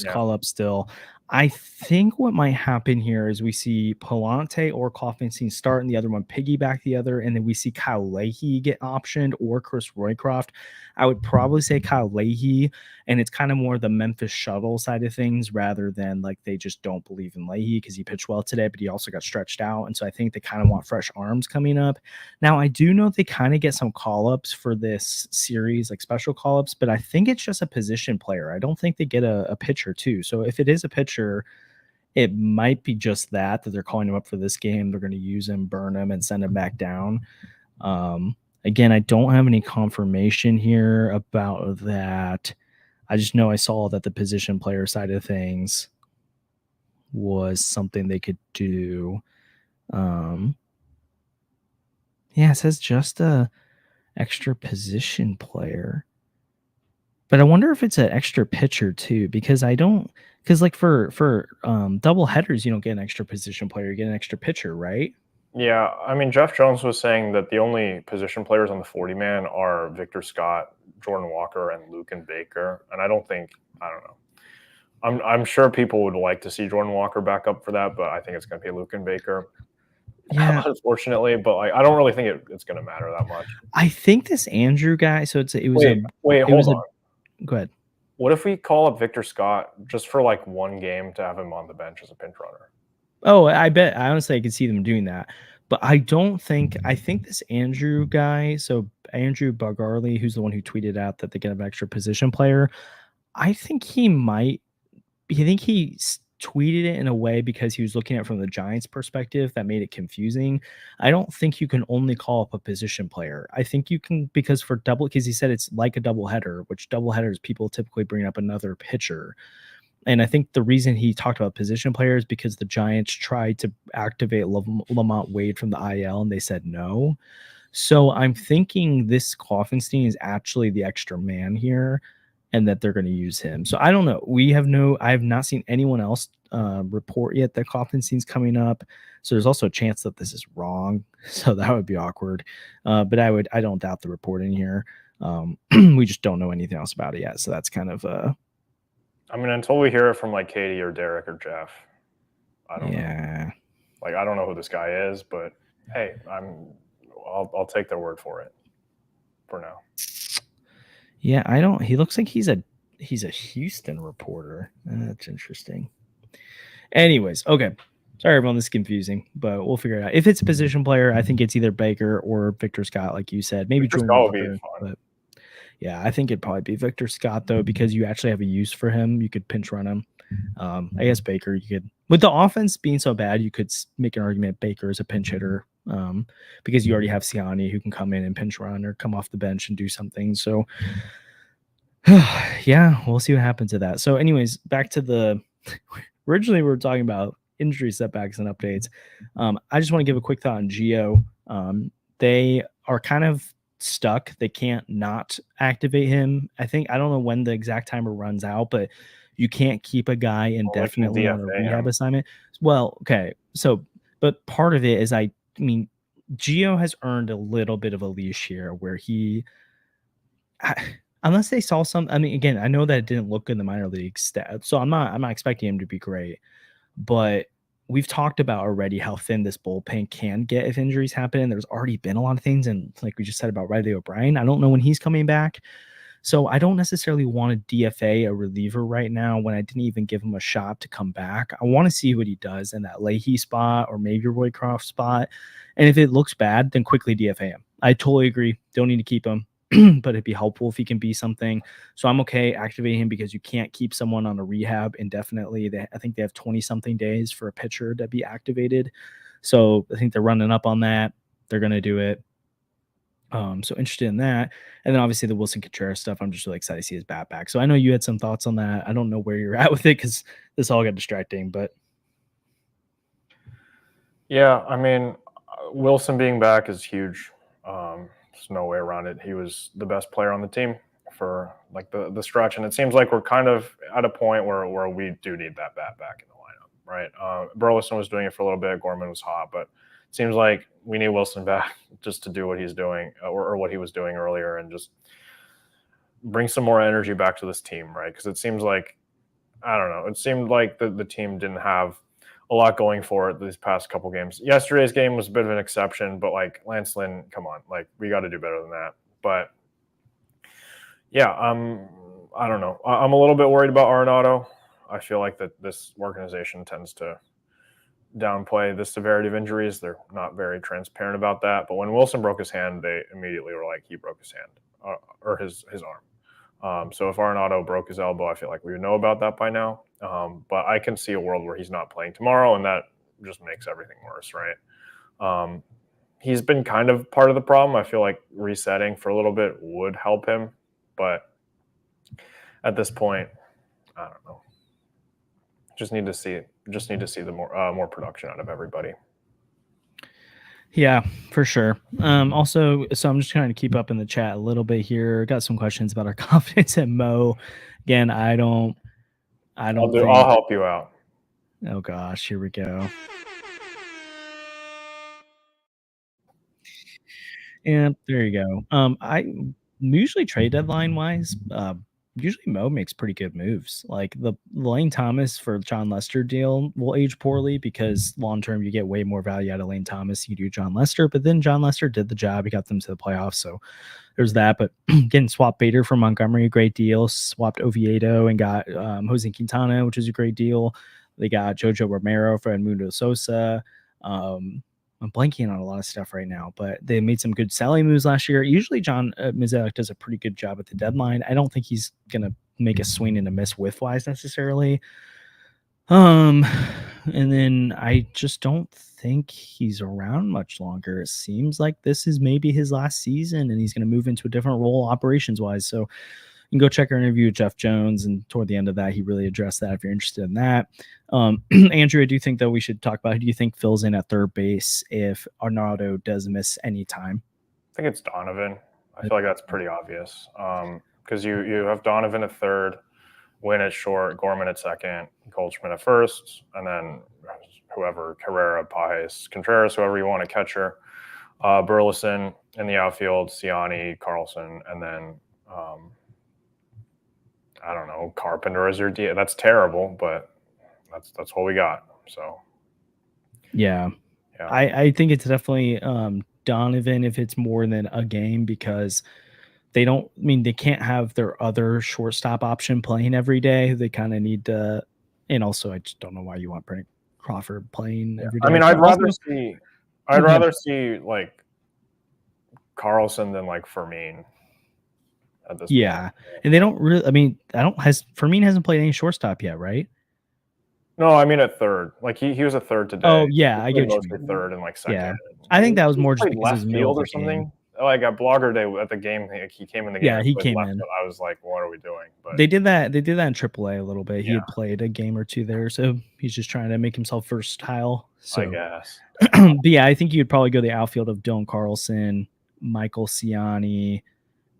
call up still. I think what might happen here is we see Palante or Kloffenstein start and the other one piggyback the other, and then we see Kyle Leahy get optioned or Chris Roycroft. I would probably say Kyle Leahy, and it's kind of more the Memphis shuttle side of things rather than like they just don't believe in Leahy because he pitched well today, but he also got stretched out. And so I think they kind of want fresh arms coming up. Now, I do know they kind of get some call-ups for this series, like special call-ups, but I think it's just a position player. I don't think they get a pitcher too. So if it is a pitcher, it might be just that they're calling him up for this game. They're going to use him, burn him, and send him back down. Again, I don't have any confirmation here about that. I just know I saw that the position player side of things was something they could do. Yeah, it says just a extra position player. But I wonder if it's an extra pitcher too, because like for double headers, you don't get an extra position player, you get an extra pitcher, right? Yeah, I mean, Jeff Jones was saying that the only position players on the 40-man are Victor Scott, Jordan Walker, and Luken Baker. And I don't know. I'm sure people would like to see Jordan Walker back up for that, but I think it's going to be Luken Baker. Yeah, unfortunately, but like I don't really think it's going to matter that much. I think this Andrew guy. So hold on. Go ahead. What if we call up Victor Scott just for like one game to have him on the bench as a pinch runner? Oh, I bet. I honestly, I could see them doing that. But I think this Andrew guy, so Andrew Bugarley, who's the one who tweeted out that they get an extra position player, I think he tweeted it in a way because he was looking at it from the Giants perspective that made it confusing. I don't think you can only call up a position player. I think you can, because he said it's like a doubleheader, which doubleheaders people typically bring up another pitcher. And I think the reason he talked about position players because the Giants tried to activate Lamont Wade from the IL and they said no. So I'm thinking this Kloffenstein is actually the extra man here and that they're going to use him. So I don't know. I have not seen anyone else report yet that Kloffenstein's coming up. So there's also a chance that this is wrong. So that would be awkward. But I don't doubt the reporting here. We just don't know anything else about it yet. So that's kind of I mean, until we hear it from like Katie or Derek or Jeff, I don't know. Like, I don't know who this guy is, but hey, I'll take their word for it for now. Yeah, he looks like he's a Houston reporter. That's interesting. Anyways, okay. Sorry, everyone, this is confusing, but we'll figure it out. If it's a position player, I think it's either Baker or Victor Scott, like you said. Maybe Victor Scott would be fun. But yeah, I think it'd probably be Victor Scott, though, because you actually have a use for him. You could pinch run him. I guess Baker, you could, with the offense being so bad, you could make an argument Baker is a pinch hitter because you already have Siani who can come in and pinch run or come off the bench and do something. So, yeah, we'll see what happens to that. So, anyways, back to originally we were talking about injury setbacks and updates. I just want to give a quick thought on Gio. They are kind of stuck. They can't not activate him. I don't know when the exact timer runs out, but you can't keep a guy indefinitely on a rehab assignment. Well, okay. So, but part of it is, I mean, Gio has earned a little bit of a leash here where unless they saw some. I mean, again, I know that it didn't look good in the minor league stats, so I'm not expecting him to be great. But we've talked about already how thin this bullpen can get if injuries happen. There's already been a lot of things, and like we just said about Riley O'Brien, I don't know when he's coming back. So I don't necessarily want to DFA a reliever right now when I didn't even give him a shot to come back. I want to see what he does in that Leahy spot or maybe Roycroft spot. And if it looks bad, then quickly DFA him. I totally agree. Don't need to keep him, but it'd be helpful if he can be something. So I'm okay activating him because you can't keep someone on a rehab indefinitely. I think they have 20-something days for a pitcher to be activated. So I think they're running up on that. They're going to do it. So interested in that. And then obviously the Wilson Contreras stuff, I'm just really excited to see his bat back. So I know you had some thoughts on that. I don't know where you're at with it because this all got distracting, but yeah, I mean, Wilson being back is huge. There's no way around it. He was the best player on the team for like the stretch, and it seems like we're kind of at a point where we do need that bat back in the lineup, right? Burleson was doing it for a little bit. Gorman was hot, but it seems like we need Wilson back just to do what he's doing or what he was doing earlier, and just bring some more energy back to this team, right? Because it seems like, I don't know, it seemed like the team didn't have a lot going for it these past couple games. Yesterday's game was a bit of an exception, but like Lance Lynn, come on, like we got to do better than that. But yeah, I don't know. I'm a little bit worried about Arenado. I feel like that this organization tends to downplay the severity of injuries. They're not very transparent about that. But when Wilson broke his hand, they immediately were like, he broke his hand or his arm. So if Arenado broke his elbow, I feel like we would know about that by now. But I can see a world where he's not playing tomorrow, and that just makes everything worse, right? He's been kind of part of the problem. I feel like resetting for a little bit would help him, but at this point, I don't know. Just need to see the more production out of everybody. yeah, for sure. Also, so I'm just trying to keep up in the chat a little bit here. Got some questions about our confidence at Mo. Again, I'll help you out. Oh gosh, here we go. And there you go. I usually trade deadline wise, usually Mo makes pretty good moves. Like the Lane Thomas for John Lester deal will age poorly because long term you get way more value out of Lane Thomas you do John Lester. But then John Lester did the job; he got them to the playoffs, so there's that. But getting swapped Bader from Montgomery, a great deal. Swapped Oviedo and got Jose Quintana, which is a great deal. They got Jojo Romero for Edmundo Sosa. I'm blanking on a lot of stuff right now, but they made some good selling moves last year. Usually John Mizek does a pretty good job at the deadline. I don't think he's going to make a swing and a miss width-wise necessarily. And then I just don't think he's around much longer. It seems like this is maybe his last season, and he's going to move into a different role operations-wise. So you can go check our interview with Jeff Jones, and toward the end of that, he really addressed that if you're interested in that. Andrew, I do think, though, we should talk about who do you think fills in at third base if Arenado does miss any time? I think it's Donovan. I feel like that's pretty obvious because you have Donovan at third, Wynn at short, Gorman at second, Goldschmidt at first, and then whoever, Carrera, Pajes, Contreras, whoever you want, a catcher, Burleson in the outfield, Ciani, Carlson, and then I don't know, Carpenter as your DH. That's terrible, but that's what we got. So, yeah. I think it's definitely Donovan if it's more than a game because they can't have their other shortstop option playing every day. They kind of need to, and also I just don't know why you want Brent Crawford playing every day. I mean, I'd rather see like Carlson than like Fermin. At this point. And they don't really. I mean, Fermin hasn't played any shortstop yet, right? No, I mean at third. Like he was a third today. Oh yeah, I get what you mean. Third and like second. Yeah, I think that was more just because left field or something. Like at Blogger Day at the game, he came in the game. Yeah, he came in. I was like, what are we doing? But they did that. They did that in AAA a little bit. He had played a game or two there, so he's just trying to make himself versatile. So I guess. But yeah, I think you'd probably go the outfield of Dylan Carlson, Michael Ciani,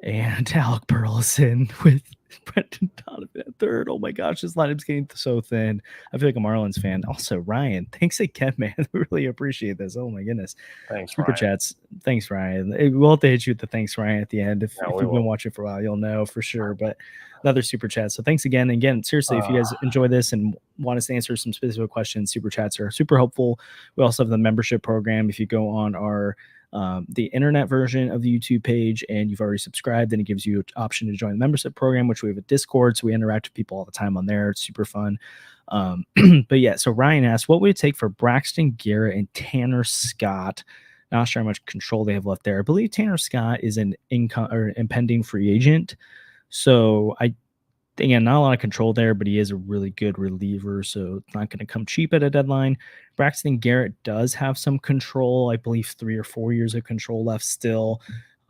and Alec Burleson with Brendan Donovan at third. Oh my gosh, this lineup's getting so thin. I feel like a Marlins fan. Also, Ryan, thanks again, man. We really appreciate this. Oh my goodness. Thanks, Super Ryan. chats. Thanks, Ryan. We'll have to hit you with the thanks, Ryan, at the end. If you've been watching for a while, you'll know for sure. But another super chat. So thanks again. And again, seriously, if you guys enjoy this and want us to answer some specific questions, super chats are super helpful. We also have the membership program. If you go on our the internet version of the YouTube page and you've already subscribed, then it gives you an option to join the membership program, which we have a Discord, so we interact with people all the time on there. It's super fun. But yeah, so Ryan asked, what would it take for Braxton Garrett and Tanner Scott? Not sure how much control they have left there. I believe Tanner Scott is an impending free agent, so again, not a lot of control there, but he is a really good reliever, so it's not going to come cheap at a deadline. Braxton Garrett does have some control. I believe 3 or 4 years of control left still.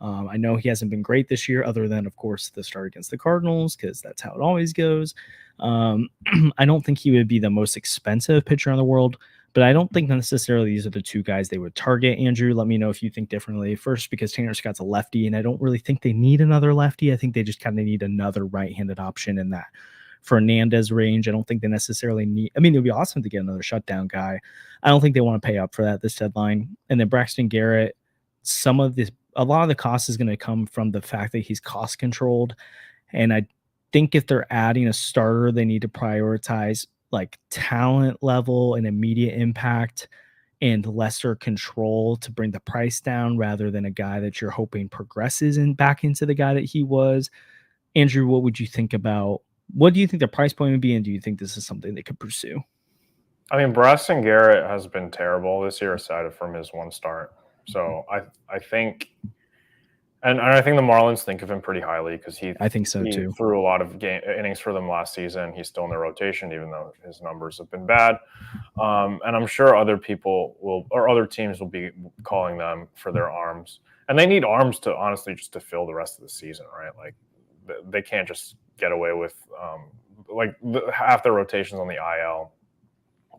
I know he hasn't been great this year, other than, of course, the start against the Cardinals, because that's how it always goes. I don't think he would be the most expensive pitcher in the world, but I don't think necessarily these are the two guys they would target. Andrew, let me know if you think differently. First, because Tanner Scott's a lefty, and I don't really think they need another lefty. I think they just kind of need another right-handed option in that Fernandez range. I don't think they necessarily need. I mean, it would be awesome to get another shutdown guy. I don't think they want to pay up for that this deadline. And then Braxton Garrett, a lot of the cost is going to come from the fact that he's cost controlled. And I think if they're adding a starter, they need to prioritize like talent level and immediate impact and lesser control to bring the price down, rather than a guy that you're hoping progresses back into the guy that he was. Andrew, what would you think about, what do you think the price point would be, and do you think this is something they could pursue? I mean, Braxton Garrett has been terrible this year, aside from his one start. So I think, and I think the Marlins think of him pretty highly, because I think so too. Threw a lot of innings for them last season. He's still in the rotation, even though his numbers have been bad. And I'm sure other teams will be calling them for their arms. And they need arms to honestly just to fill the rest of the season, right? Like they can't just get away with half their rotations on the IL.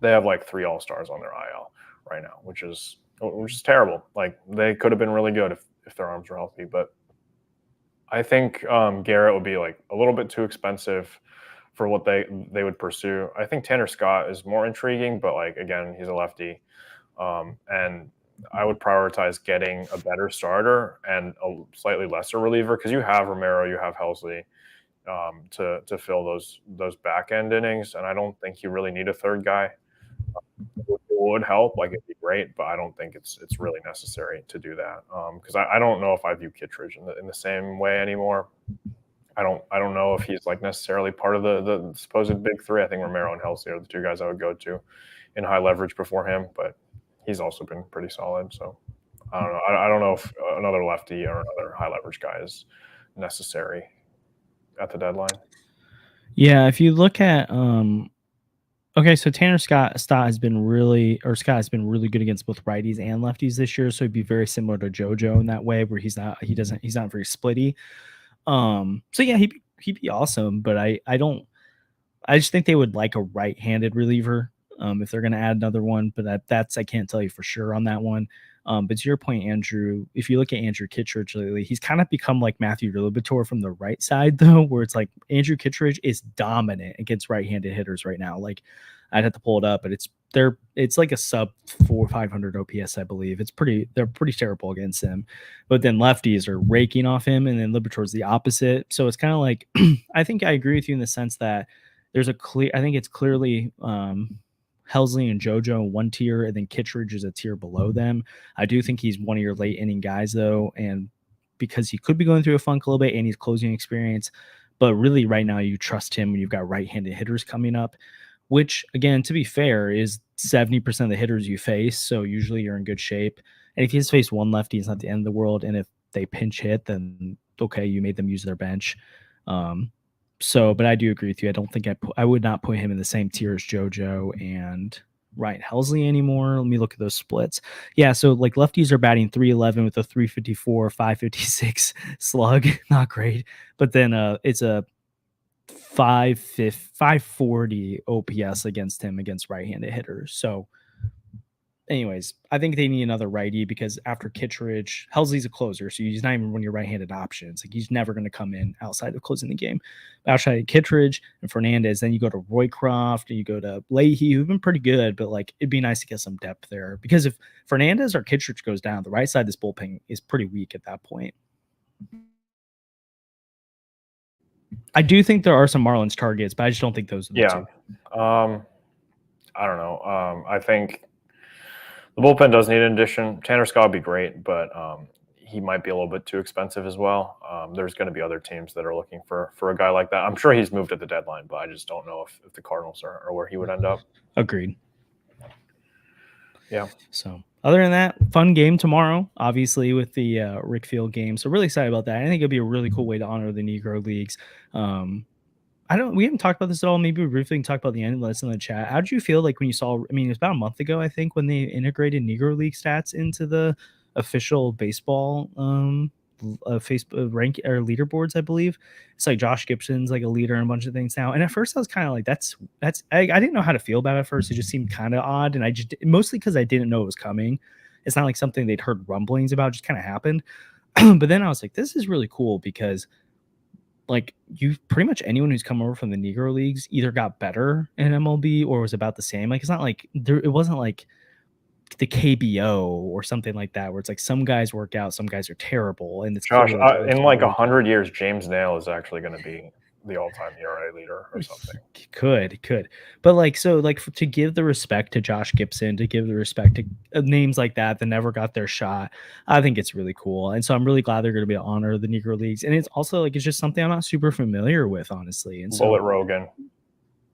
They have like 3 All-Stars on their IL right now, which is terrible. Like they could have been really good if their arms were healthy, but I think Garrett would be like a little bit too expensive for what they would pursue. I think Tanner Scott is more intriguing, but like again, he's a lefty, and I would prioritize getting a better starter and a slightly lesser reliever, because you have Romero, you have Helsley to fill those back end innings, and I don't think you really need a third guy. It would help, like it'd be great, but I don't think it's really necessary to do that, because I don't know if I view Kittredge in the same way anymore. I don't know if he's like necessarily part of the supposed big three. I think Romero and Helsley are the 2 guys I would go to in high leverage before him, but he's also been pretty solid. So I don't know. I don't know if another lefty or another high leverage guy is necessary at the deadline. Yeah, if you look at okay, so Tanner Scott has been really good against both righties and lefties this year. So it'd be very similar to JoJo in that way, where he's not very splitty. So yeah, he'd be awesome, but I just think they would like a right-handed reliever if they're going to add another one, but that's I can't tell you for sure on that one. But to your point, Andrew, if you look at Andrew Kittredge lately, he's kind of become like Matthew Libator from the right side, though, where it's like Andrew Kittredge is dominant against right-handed hitters right now. Like I'd have to pull it up, but it's like a sub 500 OPS, I believe. They're pretty terrible against him. But then lefties are raking off him, and then Libator's the opposite. So it's kind of like I think I agree with you in the sense that I think it's clearly Helsley and JoJo in one tier, and then Kittredge is a tier below them. I do think he's one of your late inning guys, though, and because he could be going through a funk a little bit and he's closing experience, but really right now you trust him when you've got right-handed hitters coming up, which again, to be fair, is 70% of the hitters you face. So usually you're in good shape. And if you just face one lefty, it's not the end of the world. And if they pinch hit, then okay, you made them use their bench. But I do agree with you. I don't think I would not put him in the same tier as JoJo and Ryan Helsley anymore. Let me look at those splits. Yeah, so like lefties are batting 311 with a 354, 556 slug. Not great. But then it's a 540 OPS against him against right-handed hitters. So anyways, I think they need another righty because after Kittredge, Helsley's a closer, so he's not even one of your right-handed options. Like he's never going to come in outside of closing the game. Outside of Kittredge and Fernandez, then you go to Roycroft and you go to Leahy, who've been pretty good, but like it'd be nice to get some depth there because if Fernandez or Kittredge goes down, the right side of this bullpen is pretty weak at that point. I do think there are some Marlins targets, but I just don't think those are the two. I don't know. I think the bullpen does need an addition. Tanner Scott would be great, but he might be a little bit too expensive as well. There's going to be other teams that are looking for a guy like that. I'm sure he's moved at the deadline, but I just don't know if the Cardinals are where he would end up. Agreed. Yeah. So other than that, fun game tomorrow, obviously with the Rick Field game. So really excited about that. I think it'll be a really cool way to honor the Negro Leagues. We haven't talked about this at all. Maybe we briefly can talk about the end. Let us in the chat. How did you feel like when you saw, I mean, it was about a month ago, I think, when they integrated Negro League stats into the official baseball Facebook rank or leaderboards, I believe. It's like Josh Gibson's like a leader and a bunch of things now. And at first I was kind of like, I didn't know how to feel about it at first. It just seemed kind of odd. And I just, mostly because I didn't know it was coming. It's not like something they'd heard rumblings about, it just kind of happened. But then I was like, this is really cool because like you pretty much anyone who's come over from the Negro Leagues either got better in MLB or was about the same. Like it's not like it wasn't like the KBO or something like that, where it's like some guys work out, some guys are terrible. And it's Josh, in like 100 years, James Nail is actually going to be the all-time ERA leader or something. Could. But like, so like to give the respect to Josh Gibson, to give the respect to names like that never got their shot, I think it's really cool. And so I'm really glad they're going to be able to honor the Negro Leagues. And it's also like, it's just something I'm not super familiar with, honestly. And so Bullet Rogan.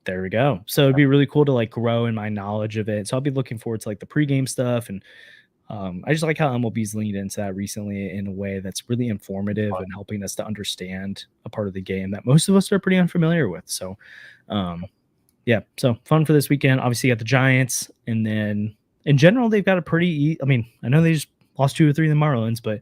There we go. So it'd be really cool to like grow in my knowledge of it. So I'll be looking forward to like the pregame stuff. And I just like how MLB's leaned into that recently in a way that's really informative and helping us to understand a part of the game that most of us are pretty unfamiliar with. So yeah, so fun for this weekend. Obviously you got the Giants, and then in general, they've got a pretty, I mean, I know they just lost 2 or 3 in the Marlins, but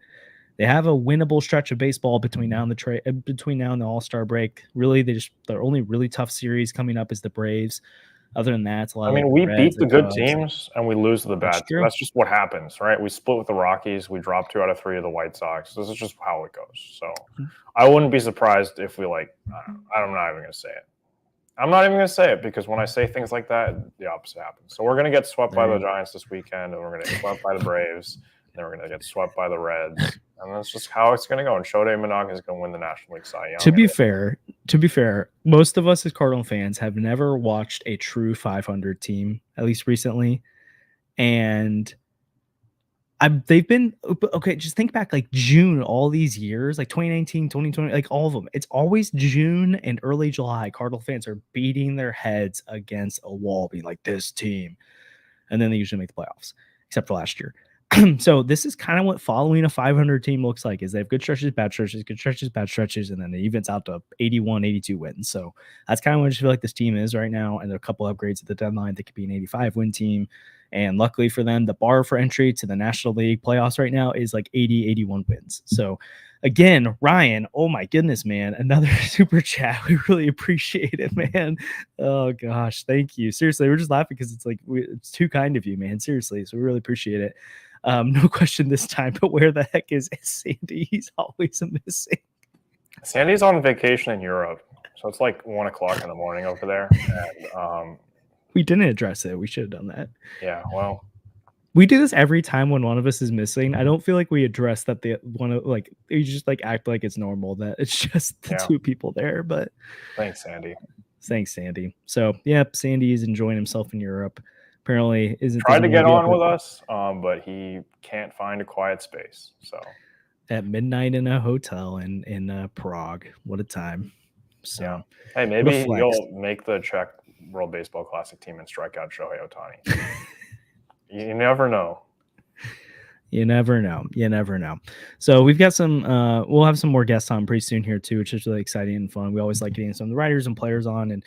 they have a winnable stretch of baseball between now and the All-Star break. Really, their only really tough series coming up is the Braves. Other than that, it's a lot. I mean, we beat the good teams and we lose to the bad teams. That's just what happens, right? We split with the Rockies. We dropped 2 out of 3 of the White Sox. This is just how it goes. So I wouldn't be surprised if we I'm not even going to say it. I'm not even going to say it because when I say things like that, the opposite happens. So we're going to get swept by the Giants this weekend, and we're going to get swept by the Braves, and then we're going to get swept by the Reds. And that's just how it's going to go. And Shohei Managa is going to win the National League Cy Young. To be fair, most of us as Cardinal fans have never watched a true 500 team, at least recently. And they've been okay. Just think back, like June, all these years, like 2019, 2020, like all of them. It's always June and early July. Cardinal fans are beating their heads against a wall, being like this team, and then they usually make the playoffs, except for last year. So this is kind of what following a 500 team looks like, is they have good stretches, bad stretches, good stretches, bad stretches, and then it evens out to 81, 82 wins. So that's kind of what I just feel like this team is right now. And there are a couple upgrades at the deadline. They could be an 85 win team. And luckily for them, the bar for entry to the National League playoffs right now is like 80, 81 wins. So again, Ryan, oh my goodness, man, another super chat. We really appreciate it, man. Oh gosh, thank you. Seriously, we're just laughing because it's like, it's too kind of you, man. Seriously. So we really appreciate it. No question this time, but where the heck is Sandy? He's always missing. Sandy's on vacation in Europe, so it's like 1 o'clock in the morning over there. And we didn't address it. We should have done that. Yeah, well, we do this every time when one of us is missing. I don't feel like we address that you just like act like it's normal that it's just the 2 people there. But thanks, Sandy. So yeah, Sandy is enjoying himself in Europe. Apparently tried to get on with us, but he can't find a quiet space. So at midnight in a hotel in Prague, what a time. So yeah. Hey, maybe you'll make the Czech World Baseball Classic team and strike out Shohei Ohtani. You never know. You never know. So we've got some we'll have some more guests on pretty soon here too, which is really exciting and fun. We always like getting some of the writers and players on and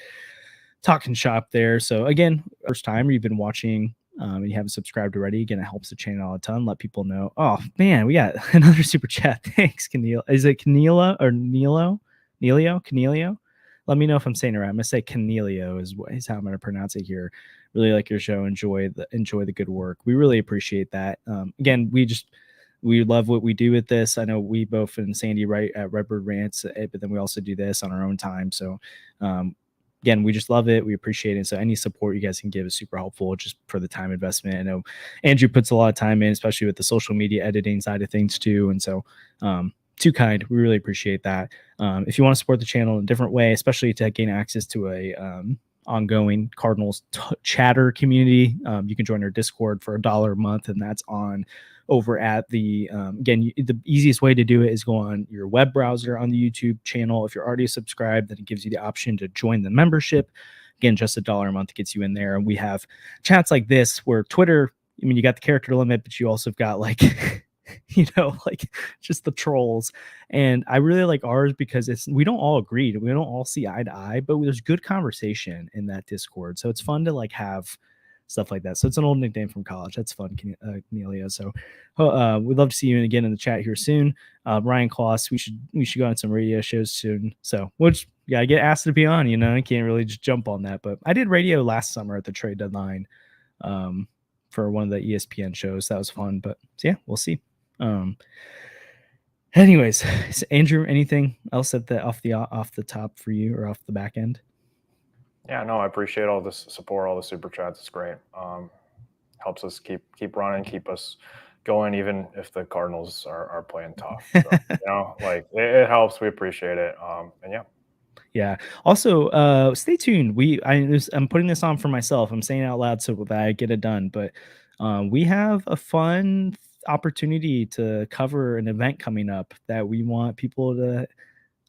talking shop there. So again, first time you've been watching and you haven't subscribed already, again, it helps the channel a ton. Let people know. Oh man, we got another super chat. Thanks, Canelo. Is it Canelo or Nelio? Canelio? let me know if I'm saying it right. I'm gonna say Canelio is how I'm gonna pronounce it here. Really like your show. Enjoy the good work. We really appreciate that. Again, we love what we do with this. I know we both and Sandy right at Redbird Rants, but then we also do this on our own time. So again, we just love it. We appreciate it. So any support you guys can give is super helpful just for the time investment. I know Andrew puts a lot of time in, especially with the social media editing side of things too. And so too kind. We really appreciate that. If you want to support the channel in a different way, especially to gain access to a ongoing Cardinals chatter community, you can join our Discord for $1 a month, and that's on over at the again, the easiest way to do it is go on your web browser on the YouTube channel. If you're already subscribed, then it gives you the option to join the membership. Again, just $1 a month gets you in there. And we have chats like this where Twitter, I mean, you got the character limit, but you also got like like just the trolls. And I really like ours because we don't all agree, we don't all see eye to eye, but there's good conversation in that Discord. So it's fun to like have stuff like that. So it's an old nickname from college. That's fun, Cornelia. So we'd love to see you again in the chat here soon. Ryan Kloss, we should go on some radio shows soon. So which I get asked to be on, I can't really just jump on that. But I did radio last summer at the trade deadline for one of the ESPN shows. That was fun. But so yeah, we'll see. Anyways, so Andrew, anything else off the top for you or off the back end? Yeah, no, I appreciate all this support, all the super chats. It's great. Helps us keep running, keep us going, even if the Cardinals are playing tough. So, like it helps. We appreciate it. And yeah. Yeah. Also, stay tuned. I'm putting this on for myself. I'm saying it out loud so that I get it done. But we have a fun opportunity to cover an event coming up that we want people to.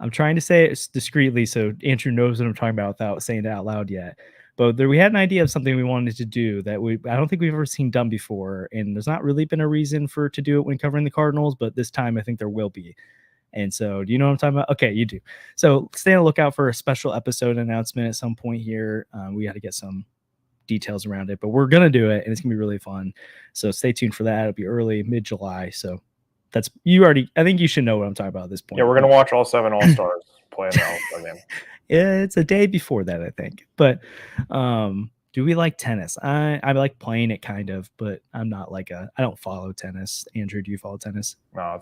I'm trying to say it discreetly so Andrew knows what I'm talking about without saying it out loud yet. But we had an idea of something we wanted to do that I don't think we've ever seen done before. And there's not really been a reason to do it when covering the Cardinals, but this time I think there will be. And so do you know what I'm talking about? Okay, you do. So stay on the lookout for a special episode announcement at some point here. We got to get some details around it, but we're going to do it and it's going to be really fun. So stay tuned for that. It'll be early, mid-July. So I think you should know what I'm talking about at this point. Yeah, we're going to watch all 7 All-Stars play in the All-Star game. It's a day before that, I think. But do we like tennis? I like playing it kind of, but I'm not I don't follow tennis. Andrew, do you follow tennis? No,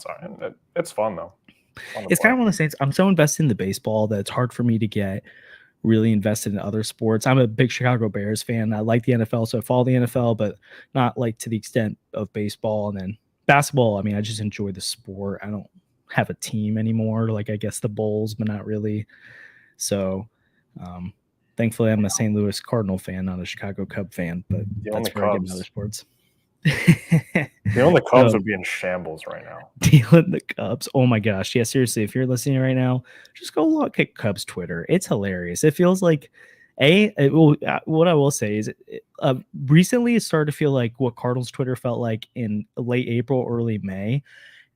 it's fun though. It's kind of one of the things. I'm so invested in the baseball that it's hard for me to get really invested in other sports. I'm a big Chicago Bears fan. I like the NFL, so I follow the NFL, but not like to the extent of baseball. And then basketball, I mean, I just enjoy the sport. I don't have a team anymore. Like I guess the Bulls, but not really. So thankfully I'm a St. Louis Cardinal fan, not a Chicago Cub fan, but that's where I get in other sports. The Cubs would be in shambles right now. Dealing the Cubs. Oh my gosh. Yeah, seriously, if you're listening right now, just go look at Cubs Twitter. It's hilarious. It feels like what I will say is recently it started to feel like what Cardinals Twitter felt like in late April, early May.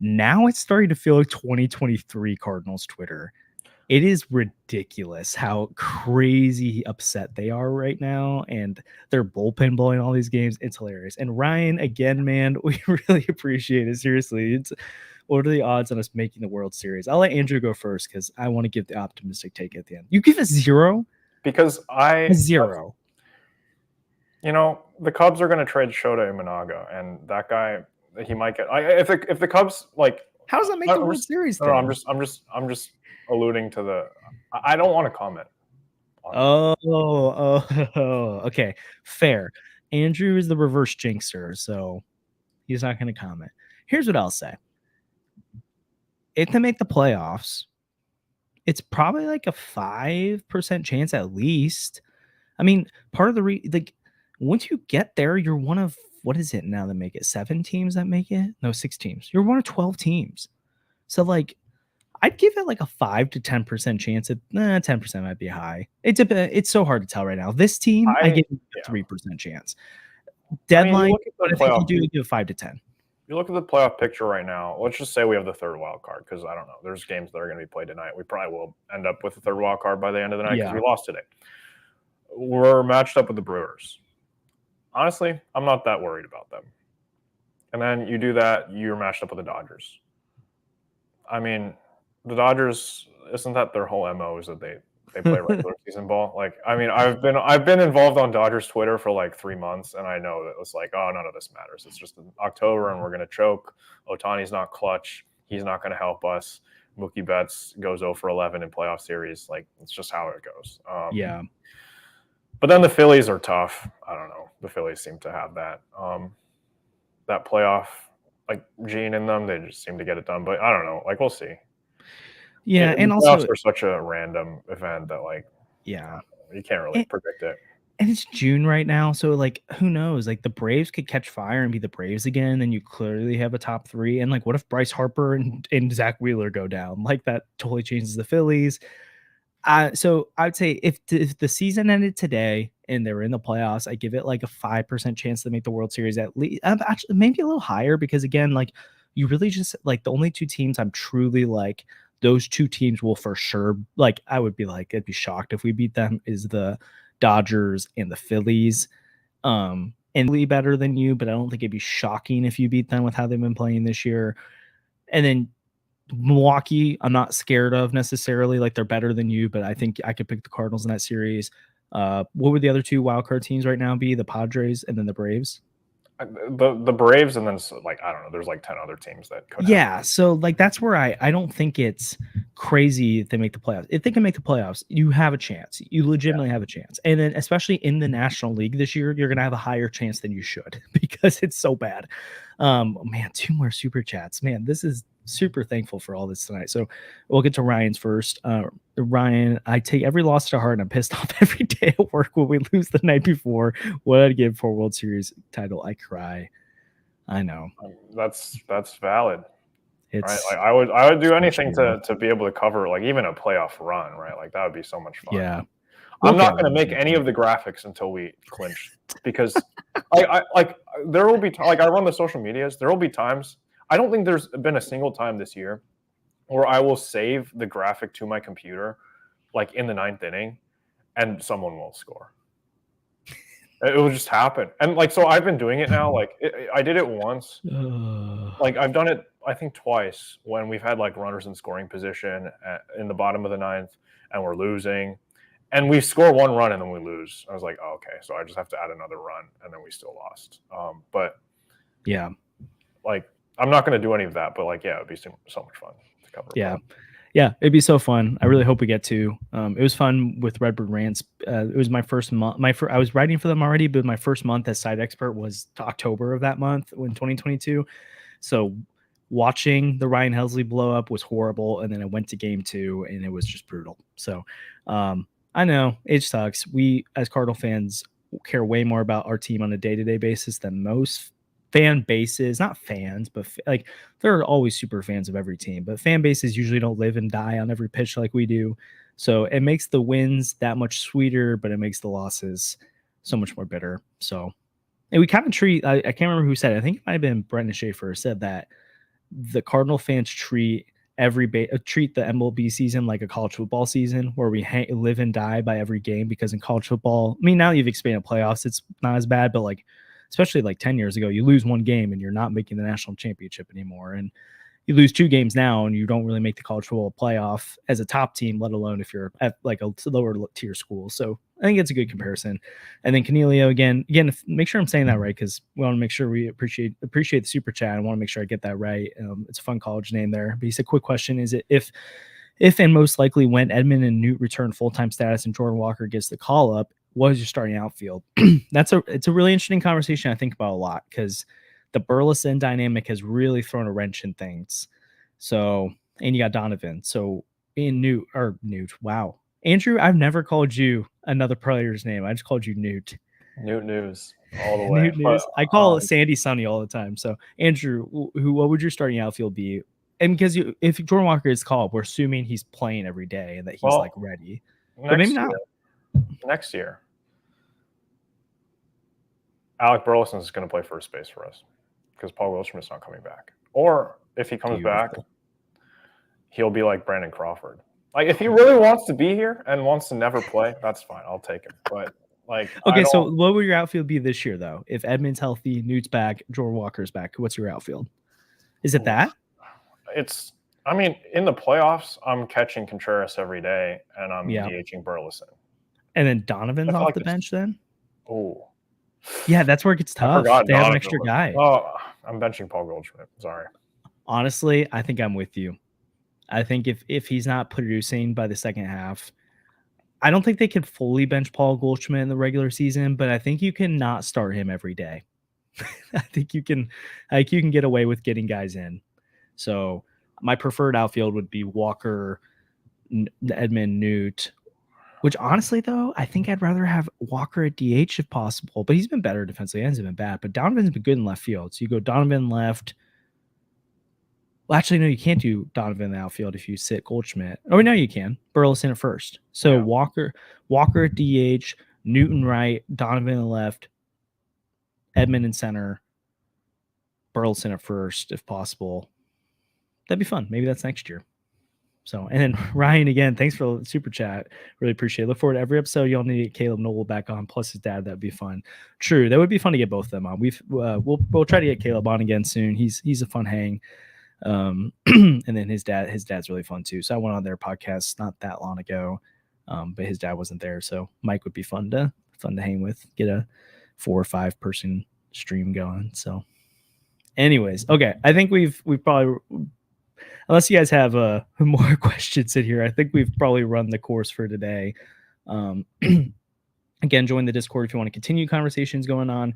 Now it's starting to feel like 2023 Cardinals Twitter. It is ridiculous how crazy upset they are right now, and their bullpen blowing all these games. It's hilarious. And Ryan, again, man, we really appreciate it. Seriously, what are the odds on us making the World Series? I'll let Andrew go first because I want to give the optimistic take at the end. You give a 0? Because a 0. The Cubs are going to trade Shota Imanaga, and that guy, he might get. If the Cubs like, how does that make the World Series? No, I'm just alluding to the. I don't want to comment. Okay, fair. Andrew is the reverse jinxer, so he's not going to comment. Here's what I'll say: if they make the playoffs, it's probably like a 5% chance at least. I mean, part of the once you get there, you're one of what is it now that make it 7 teams that make it? No, 6 teams. You're one of 12 teams. So like, I'd give it like a 5 to 10% chance. 10% might be high. It's so hard to tell right now. This team, I give it a 3% chance. Deadline, but I think you do 5 to 10. You look at the playoff picture right now. Let's just say we have the 3rd wild card because I don't know. There's games that are going to be played tonight. We probably will end up with the 3rd wild card by the end of the night because we lost today. We're matched up with the Brewers. Honestly, I'm not that worried about them. And then you do that, you're matched up with the Dodgers. I mean, the Dodgers, isn't that their whole MO is that they they play regular season ball. Like, I mean, I've been involved on Dodgers Twitter for like 3 months, and I know that it was like, oh, none of this matters. It's just in October, and we're gonna choke. Ohtani's not clutch. He's not gonna help us. Mookie Betts goes 0 for 11 in playoff series. Like, it's just how it goes. Yeah. But then the Phillies are tough. I don't know. The Phillies seem to have that that playoff like gene in them. They just seem to get it done. But I don't know. Like, we'll see. Yeah, and playoffs also are such a random event that like you can't really predict it. And it's June right now, so like who knows? Like the Braves could catch fire and be the Braves again, and you clearly have a top 3. And like, what if Bryce Harper and Zach Wheeler go down? Like that totally changes the Phillies. So I would say if the season ended today and they were in the playoffs, I give it like a 5% chance to make the World Series at least. Actually, maybe a little higher because again, like you really just like the only 2 teams I'm truly like those 2 teams will for sure. Like I would be like, I'd be shocked if we beat them is the Dodgers and the Phillies. And really better than you, but I don't think it'd be shocking if you beat them with how they've been playing this year. And then Milwaukee, I'm not scared of necessarily. Like they're better than you, but I think I could pick the Cardinals in that series. What would the other 2 wildcard teams right now be? The Padres and then the Braves. The Braves, and then like I don't know. There's like 10 other teams that could. Yeah, so like that's where I don't think it's crazy if they make the playoffs. If they can make the playoffs, you have a chance. You legitimately have a chance. And then especially in the National League this year, you're gonna have a higher chance than you should because it's so bad. Man, 2 more super chats. Man, this is super thankful for all this tonight. So we'll get to Ryan's first. Ryan, I take every loss to heart and I'm pissed off every day at work when we lose the night before. What I'd give for a World Series title, I cry. I know. That's valid. It's right. Like I would do anything to be able to cover like even a playoff run, right? Like that would be so much fun. Yeah. I'm not going to make any of the graphics until we clinch because I like there will be like I run the social medias. There will be times. I don't think there's been a single time this year where I will save the graphic to my computer like in the 9th inning and someone will score. It will just happen. And like, so I've been doing it now. Like I did it once. Like I've done it, I think twice when we've had like runners in scoring position in the bottom of the 9th and we're losing and we score 1 run and then we lose. I was like, oh, okay. So I just have to add another run and then we still lost. But yeah, like I'm not going to do any of that, but like, yeah, it'd be so much fun to cover. Yeah. Yeah, it'd be so fun. I really hope we get to. It was fun with Redbird Rants. It was my first month. I was writing for them already, but my first month as site expert was October of that month in 2022. So watching the Ryan Helsley blow up was horrible, and then I went to game 2, and it was just brutal. So I know it sucks. We as Cardinal fans care way more about our team on a day-to-day basis than most fan bases, not fans, but like there are always super fans of every team, but fan bases usually don't live and die on every pitch like we do. So it makes the wins that much sweeter, but it makes the losses so much more bitter. So, and we kind of treat, I can't remember who said it. I think it might have been Brendan Schaefer said that the Cardinal fans treat treat the MLB season like a college football season where we live and die by every game, because in college football, I mean, now you've expanded playoffs, it's not as bad, but like, especially like 10 years ago, you lose 1 game and you're not making the national championship anymore. And you lose 2 games now and you don't really make the college football playoff as a top team, let alone if you're at like a lower tier school. So I think it's a good comparison. And then Cornelio again, make sure I'm saying that right, because we want to make sure we appreciate the super chat. I want to make sure I get that right. It's a fun college name there. But he said, quick question, is it if and most likely when Edman and Newt return full-time status and Jordan Walker gets the call up, what is your starting outfield? It's a really interesting conversation I think about a lot, because the Burleson dynamic has really thrown a wrench in things. So, and you got Donovan. So in Newt. Wow. Andrew, I've never called you another player's name. I just called you Newt. Newt News all the way. Newt News. I call it Sandy Sunny all the time. So Andrew, what would your starting outfield be? And because if Jordan Walker is called, we're assuming he's playing every day and that he's like ready. But maybe not. Next year, Alec Burleson is going to play first base for us because Paul Wilson is not coming back. Or if he comes back, he'll be like Brandon Crawford. Like if he really wants to be here and wants to never play, that's fine. I'll take him. But like, okay, so what would your outfield be this year though? If Edman's healthy, Newt's back, Jordan Walker's back, what's your outfield? Is it that? It's I mean, in the playoffs, I'm catching Contreras every day, and I'm DHing Burleson. And then Donovan's off the bench then? Oh. Yeah, that's where it gets tough. They have an extra guy. Oh, I'm benching Paul Goldschmidt. Sorry. Honestly, I think I'm with you. I think if he's not producing by the second half, I don't think they could fully bench Paul Goldschmidt in the regular season, but I think you can not start him every day. I think you can get away with getting guys in. So my preferred outfield would be Walker, Edman, Newt, which honestly, though, I think I'd rather have Walker at DH if possible, but he's been better defensively. He hasn't been bad, but Donovan's been good in left field. So you go Donovan left. Well, actually, no, you can't do Donovan in the outfield if you sit Goldschmidt. Oh, no, you can. Burleson at first. So Walker at DH, Newton right, Donovan in the left, Edman in center, Burleson at first if possible. That'd be fun. Maybe that's next year. So, and then Ryan, again, thanks for the super chat. Really appreciate it. Look forward to every episode. Y'all need to get Caleb Noble back on, plus his dad. That'd be fun. True. That would be fun to get both of them on. We'll try to get Caleb on again soon. He's a fun hang. And then his dad's really fun too. So I went on their podcast not that long ago. But his dad wasn't there. So Mike would be fun to hang with, get a 4 or 5 person stream going. So anyways, okay. I think we've probably, unless you guys have more questions in here, I think we've probably run the course for today. Again, join the Discord if you want to continue conversations going on.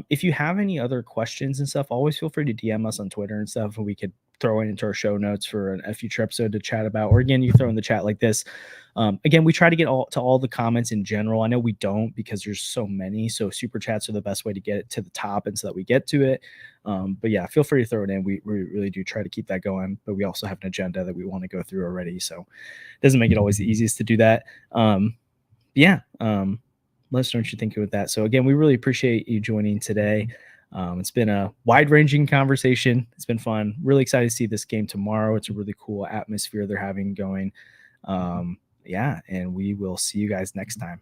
If you have any other questions and stuff, always feel free to DM us on Twitter and stuff, and we could throw it into our show notes for a future episode to chat about. Or again, you can throw in the chat like this. Again, we try to get all the comments in general. I know we don't because there's so many. So super chats are the best way to get it to the top and so that we get to it. But yeah, feel free to throw it in. We really do try to keep that going, but we also have an agenda that we want to go through already. So it doesn't make it always the easiest to do that. Let us know what you're thinking with that. So again, we really appreciate you joining today. It's been a wide-ranging conversation. It's been fun. Really excited to see this game tomorrow. It's a really cool atmosphere they're having going. And we will see you guys next time.